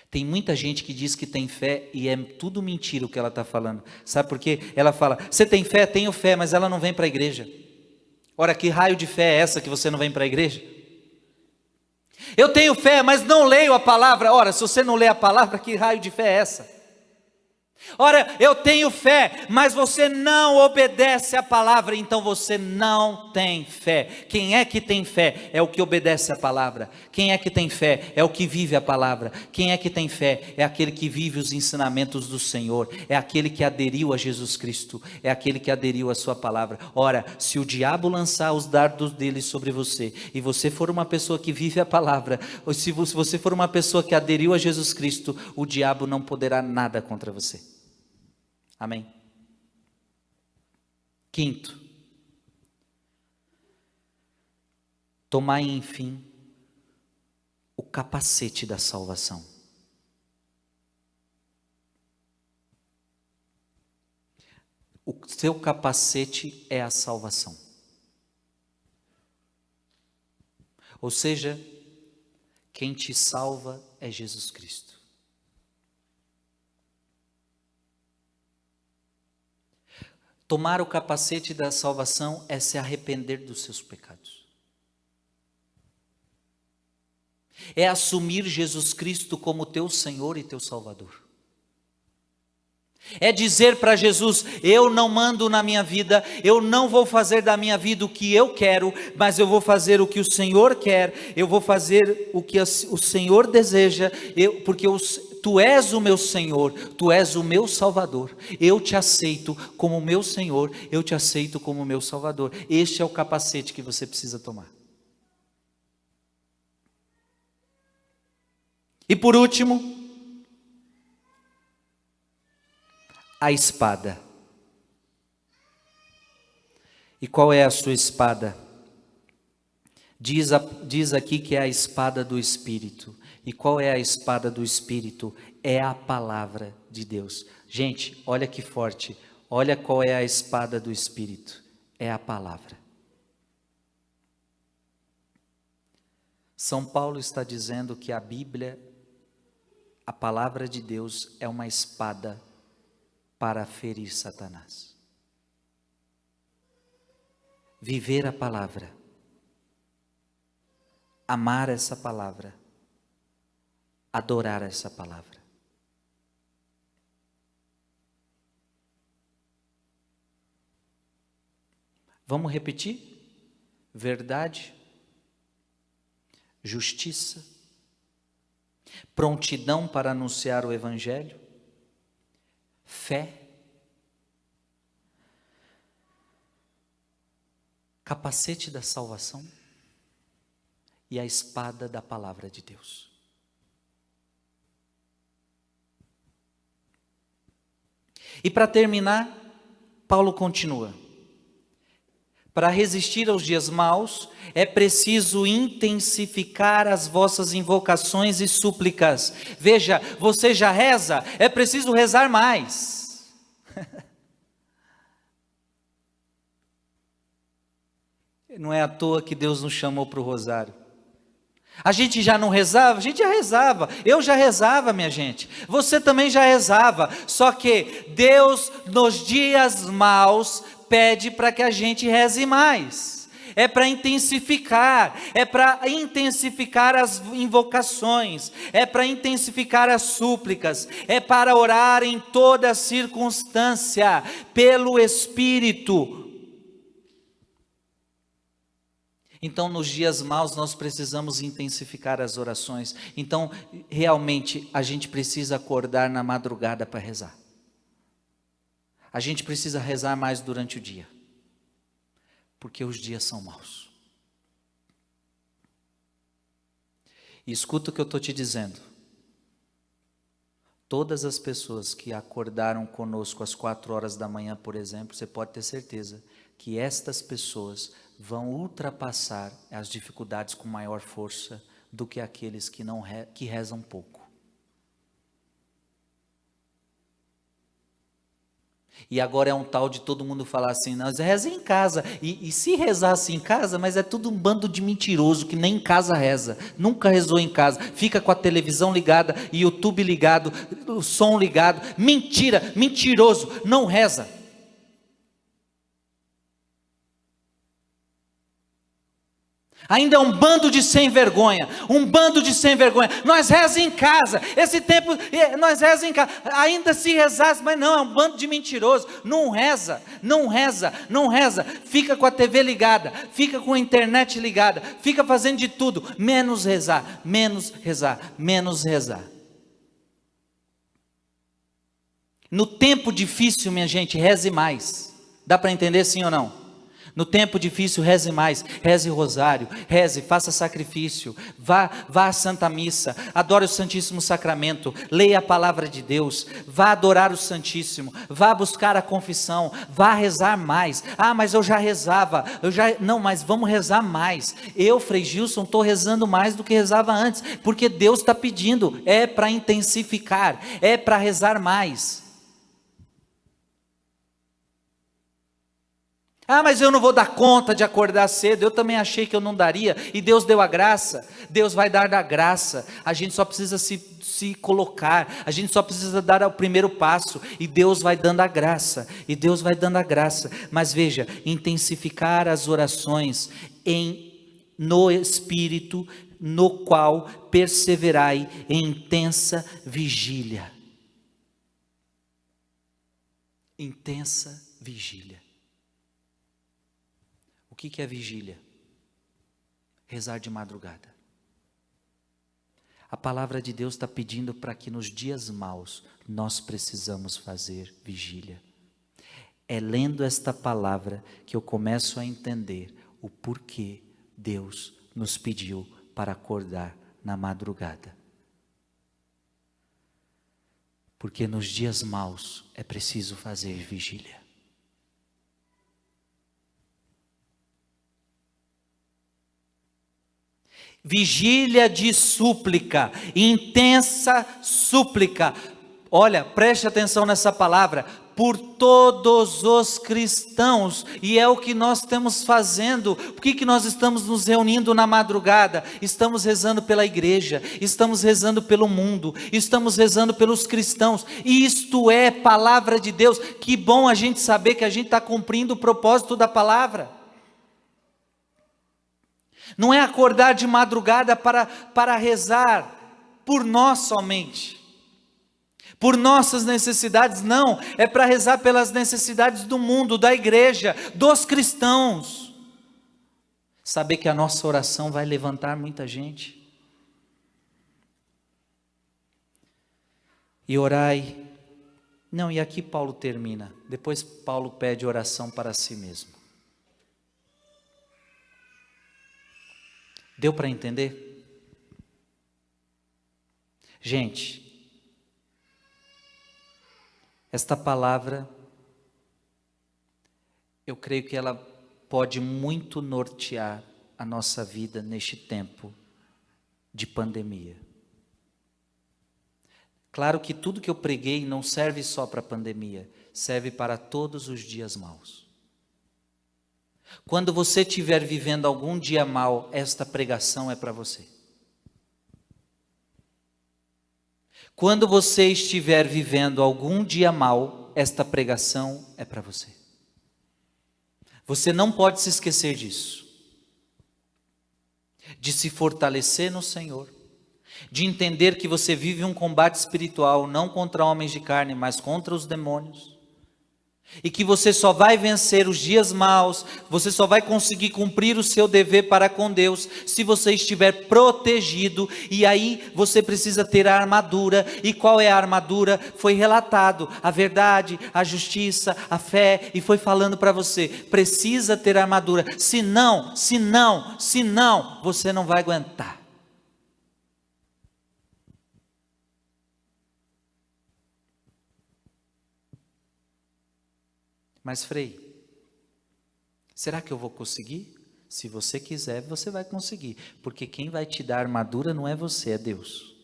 Tem muita gente que diz que tem fé e é tudo mentira o que ela está falando. Sabe por quê? Ela fala: você tem fé? Tenho fé, mas ela não vem para a igreja. Ora, que raio de fé é essa que você não vem para a igreja? Eu tenho fé, mas não leio a palavra. Ora, se você não lê a palavra, que raio de fé é essa? Ora, eu tenho fé, mas você não obedece à palavra, então você não tem fé. Quem é que tem fé? É o que obedece à palavra. Quem é que tem fé? É o que vive a palavra. Quem é que tem fé? É aquele que vive os ensinamentos do Senhor. É aquele que aderiu a Jesus Cristo. É aquele que aderiu à sua palavra. Ora, se o diabo lançar os dardos dele sobre você, e você for uma pessoa que vive a palavra, ou se você for uma pessoa que aderiu a Jesus Cristo, o diabo não poderá nada contra você. Amém? Quinto, tomai enfim o capacete da salvação. O seu capacete é a salvação. Ou seja, quem te salva é Jesus Cristo. Tomar o capacete da salvação é se arrepender dos seus pecados. É assumir Jesus Cristo como teu Senhor e teu Salvador. É dizer para Jesus: eu não mando na minha vida, eu não vou fazer da minha vida o que eu quero, mas eu vou fazer o que o Senhor quer, eu vou fazer o que o Senhor deseja, porque Tu és o meu Senhor, Tu és o meu Salvador, eu te aceito como meu Senhor, eu te aceito como meu Salvador. Este é o capacete que você precisa tomar. E por último, a espada. E qual é a sua espada? Diz aqui que é a espada do Espírito. E qual é a espada do Espírito? É a palavra de Deus. Gente, olha que forte. Olha qual é a espada do Espírito. É a palavra. São Paulo está dizendo que a Bíblia, a palavra de Deus, é uma espada para ferir Satanás. Viver a palavra, amar essa palavra, adorar essa palavra. Vamos repetir? Verdade, justiça, prontidão para anunciar o Evangelho, fé, capacete da salvação e a espada da palavra de Deus. E para terminar, Paulo continua: para resistir aos dias maus, é preciso intensificar as vossas invocações e súplicas. Veja, você já reza, é preciso rezar mais. Não é à toa que Deus nos chamou para o rosário. A gente já não rezava? A gente já rezava. Eu já rezava, minha gente. Você também já rezava. Só que Deus, nos dias maus, pede para que a gente reze mais. É para intensificar. É para intensificar as invocações. É para intensificar as súplicas. É para orar em toda circunstância, pelo Espírito. Então, nos dias maus, nós precisamos intensificar as orações. Então, realmente, a gente precisa acordar na madrugada para rezar. A gente precisa rezar mais durante o dia, porque os dias são maus. E escuta o que eu estou te dizendo. Todas as pessoas que acordaram conosco às 4 horas da manhã, por exemplo, você pode ter certeza que estas pessoas vão ultrapassar as dificuldades com maior força do que aqueles que rezam pouco. E agora é um tal de todo mundo falar assim, nós rezem em casa, e se rezasse em casa, mas é tudo um bando de mentiroso que nem em casa reza, nunca rezou em casa, fica com a televisão ligada, YouTube ligado, o som ligado, mentira, mentiroso, não reza. Ainda é um bando de sem vergonha, nós rezamos em casa, esse tempo, nós rezamos em casa, ainda se rezasse, mas não, é um bando de mentirosos, não reza, fica com a TV ligada, fica com a internet ligada, fica fazendo de tudo, menos rezar. No tempo difícil, minha gente, reze mais, dá para entender sim ou não? No tempo difícil, reze mais, reze rosário, faça sacrifício, vá à Santa Missa, adore o Santíssimo Sacramento, leia a palavra de Deus, vá adorar o Santíssimo, vá buscar a confissão, vá rezar mais. Ah, mas eu já rezava, não, mas vamos rezar mais. Eu, Frei Gilson, estou rezando mais do que rezava antes, porque Deus está pedindo, é para intensificar, é para rezar mais. Ah, mas eu não vou dar conta de acordar cedo, eu também achei que eu não daria, e Deus deu a graça, Deus vai dar da graça, a gente só precisa se colocar, a gente só precisa dar o primeiro passo, e Deus vai dando a graça, mas veja, intensificar as orações no Espírito, no qual perseverai em intensa vigília. Intensa vigília. O que é vigília? Rezar de madrugada. A palavra de Deus está pedindo para que nos dias maus nós precisamos fazer vigília. É lendo esta palavra que eu começo a entender o porquê Deus nos pediu para acordar na madrugada. Porque nos dias maus é preciso fazer vigília. Vigília de súplica, intensa súplica. Olha, preste atenção nessa palavra, por todos os cristãos, e é o que nós estamos fazendo. Por que nós estamos nos reunindo na madrugada? Estamos rezando pela igreja, estamos rezando pelo mundo, estamos rezando pelos cristãos, e isto é palavra de Deus. Que bom a gente saber que a gente está cumprindo o propósito da palavra. Não é acordar de madrugada para rezar por nós somente, por nossas necessidades, não, é para rezar pelas necessidades do mundo, da igreja, dos cristãos. Saber que a nossa oração vai levantar muita gente. E orai, não, e aqui Paulo termina, depois Paulo pede oração para si mesmo. Deu para entender? Gente, esta palavra, eu creio que ela pode muito nortear a nossa vida neste tempo de pandemia. Claro que tudo que eu preguei não serve só para a pandemia, serve para todos os dias maus. Quando você estiver vivendo algum dia mal, esta pregação é para você. Quando você estiver vivendo algum dia mal, esta pregação é para você. Você não pode se esquecer disso. De se fortalecer no Senhor. De entender que você vive um combate espiritual, não contra homens de carne, mas contra os demônios. E que você só vai vencer os dias maus, você só vai conseguir cumprir o seu dever para com Deus, se você estiver protegido. E aí você precisa ter a armadura. E qual é a armadura? Foi relatado, a verdade, a justiça, a fé, e foi falando para você, precisa ter a armadura, senão, você não vai aguentar. Mas Frei, será que eu vou conseguir? Se você quiser, você vai conseguir, porque quem vai te dar armadura não é você, é Deus.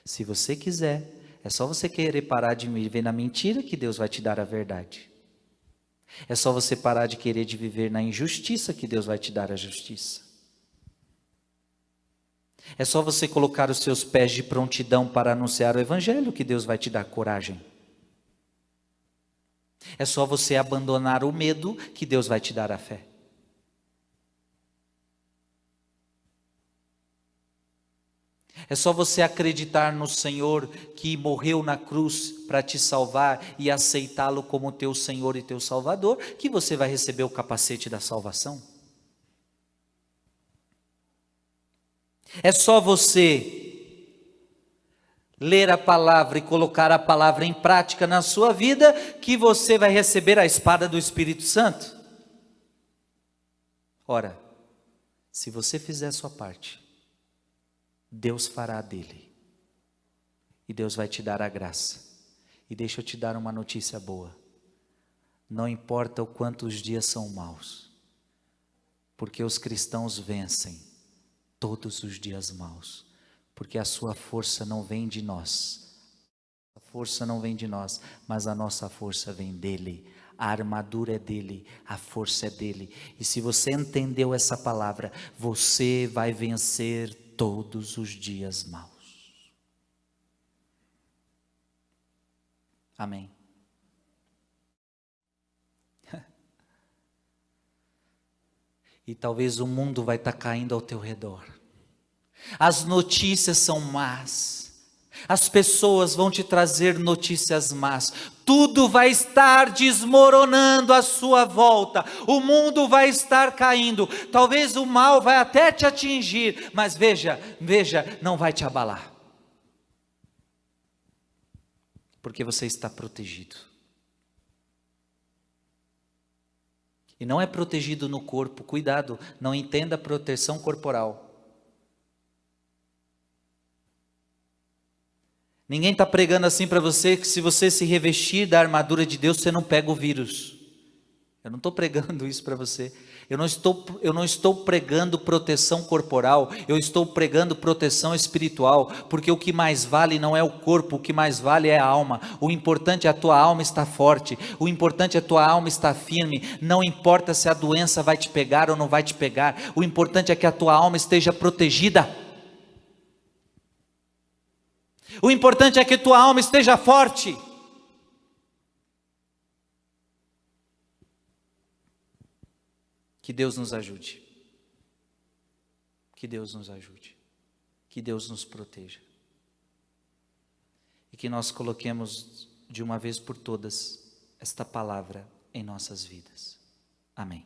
Se você quiser, é só você querer parar de viver na mentira que Deus vai te dar a verdade. É só você parar de querer de viver na injustiça que Deus vai te dar a justiça. É só você colocar os seus pés de prontidão para anunciar o evangelho que Deus vai te dar coragem. É só você abandonar o medo que Deus vai te dar a fé. É só você acreditar no Senhor que morreu na cruz para te salvar e aceitá-lo como teu Senhor e teu Salvador, que você vai receber o capacete da salvação. É só você ler a palavra e colocar a palavra em prática na sua vida, que você vai receber a espada do Espírito Santo. Ora, se você fizer a sua parte, Deus fará a dele. E Deus vai te dar a graça. E deixa eu te dar uma notícia boa. Não importa o quanto os dias são maus, porque os cristãos vencem todos os dias maus. Porque a sua força não vem de nós. A força não vem de nós, mas a nossa força vem dele. A armadura é dele, a força é dele. E se você entendeu essa palavra, você vai vencer todos os dias maus. Amém. E talvez o mundo vai estar caindo ao teu redor. As notícias são más. As pessoas vão te trazer notícias más. Tudo vai estar desmoronando à sua volta. O mundo vai estar caindo. Talvez o mal vai até te atingir, mas veja, não vai te abalar. Porque você está protegido. E não é protegido no corpo. Cuidado, não entenda proteção corporal. Ninguém está pregando assim para você que se você se revestir da armadura de Deus, você não pega o vírus. Eu não estou pregando isso para você. Eu não estou pregando proteção corporal, eu estou pregando proteção espiritual, porque o que mais vale não é o corpo, o que mais vale é a alma. O importante é a tua alma estar forte, o importante é a tua alma estar firme. Não importa se a doença vai te pegar ou não vai te pegar, o importante é que a tua alma esteja protegida. O importante é que tua alma esteja forte. Que Deus nos ajude. Que Deus nos ajude. Que Deus nos proteja. E que nós coloquemos de uma vez por todas esta palavra em nossas vidas. Amém.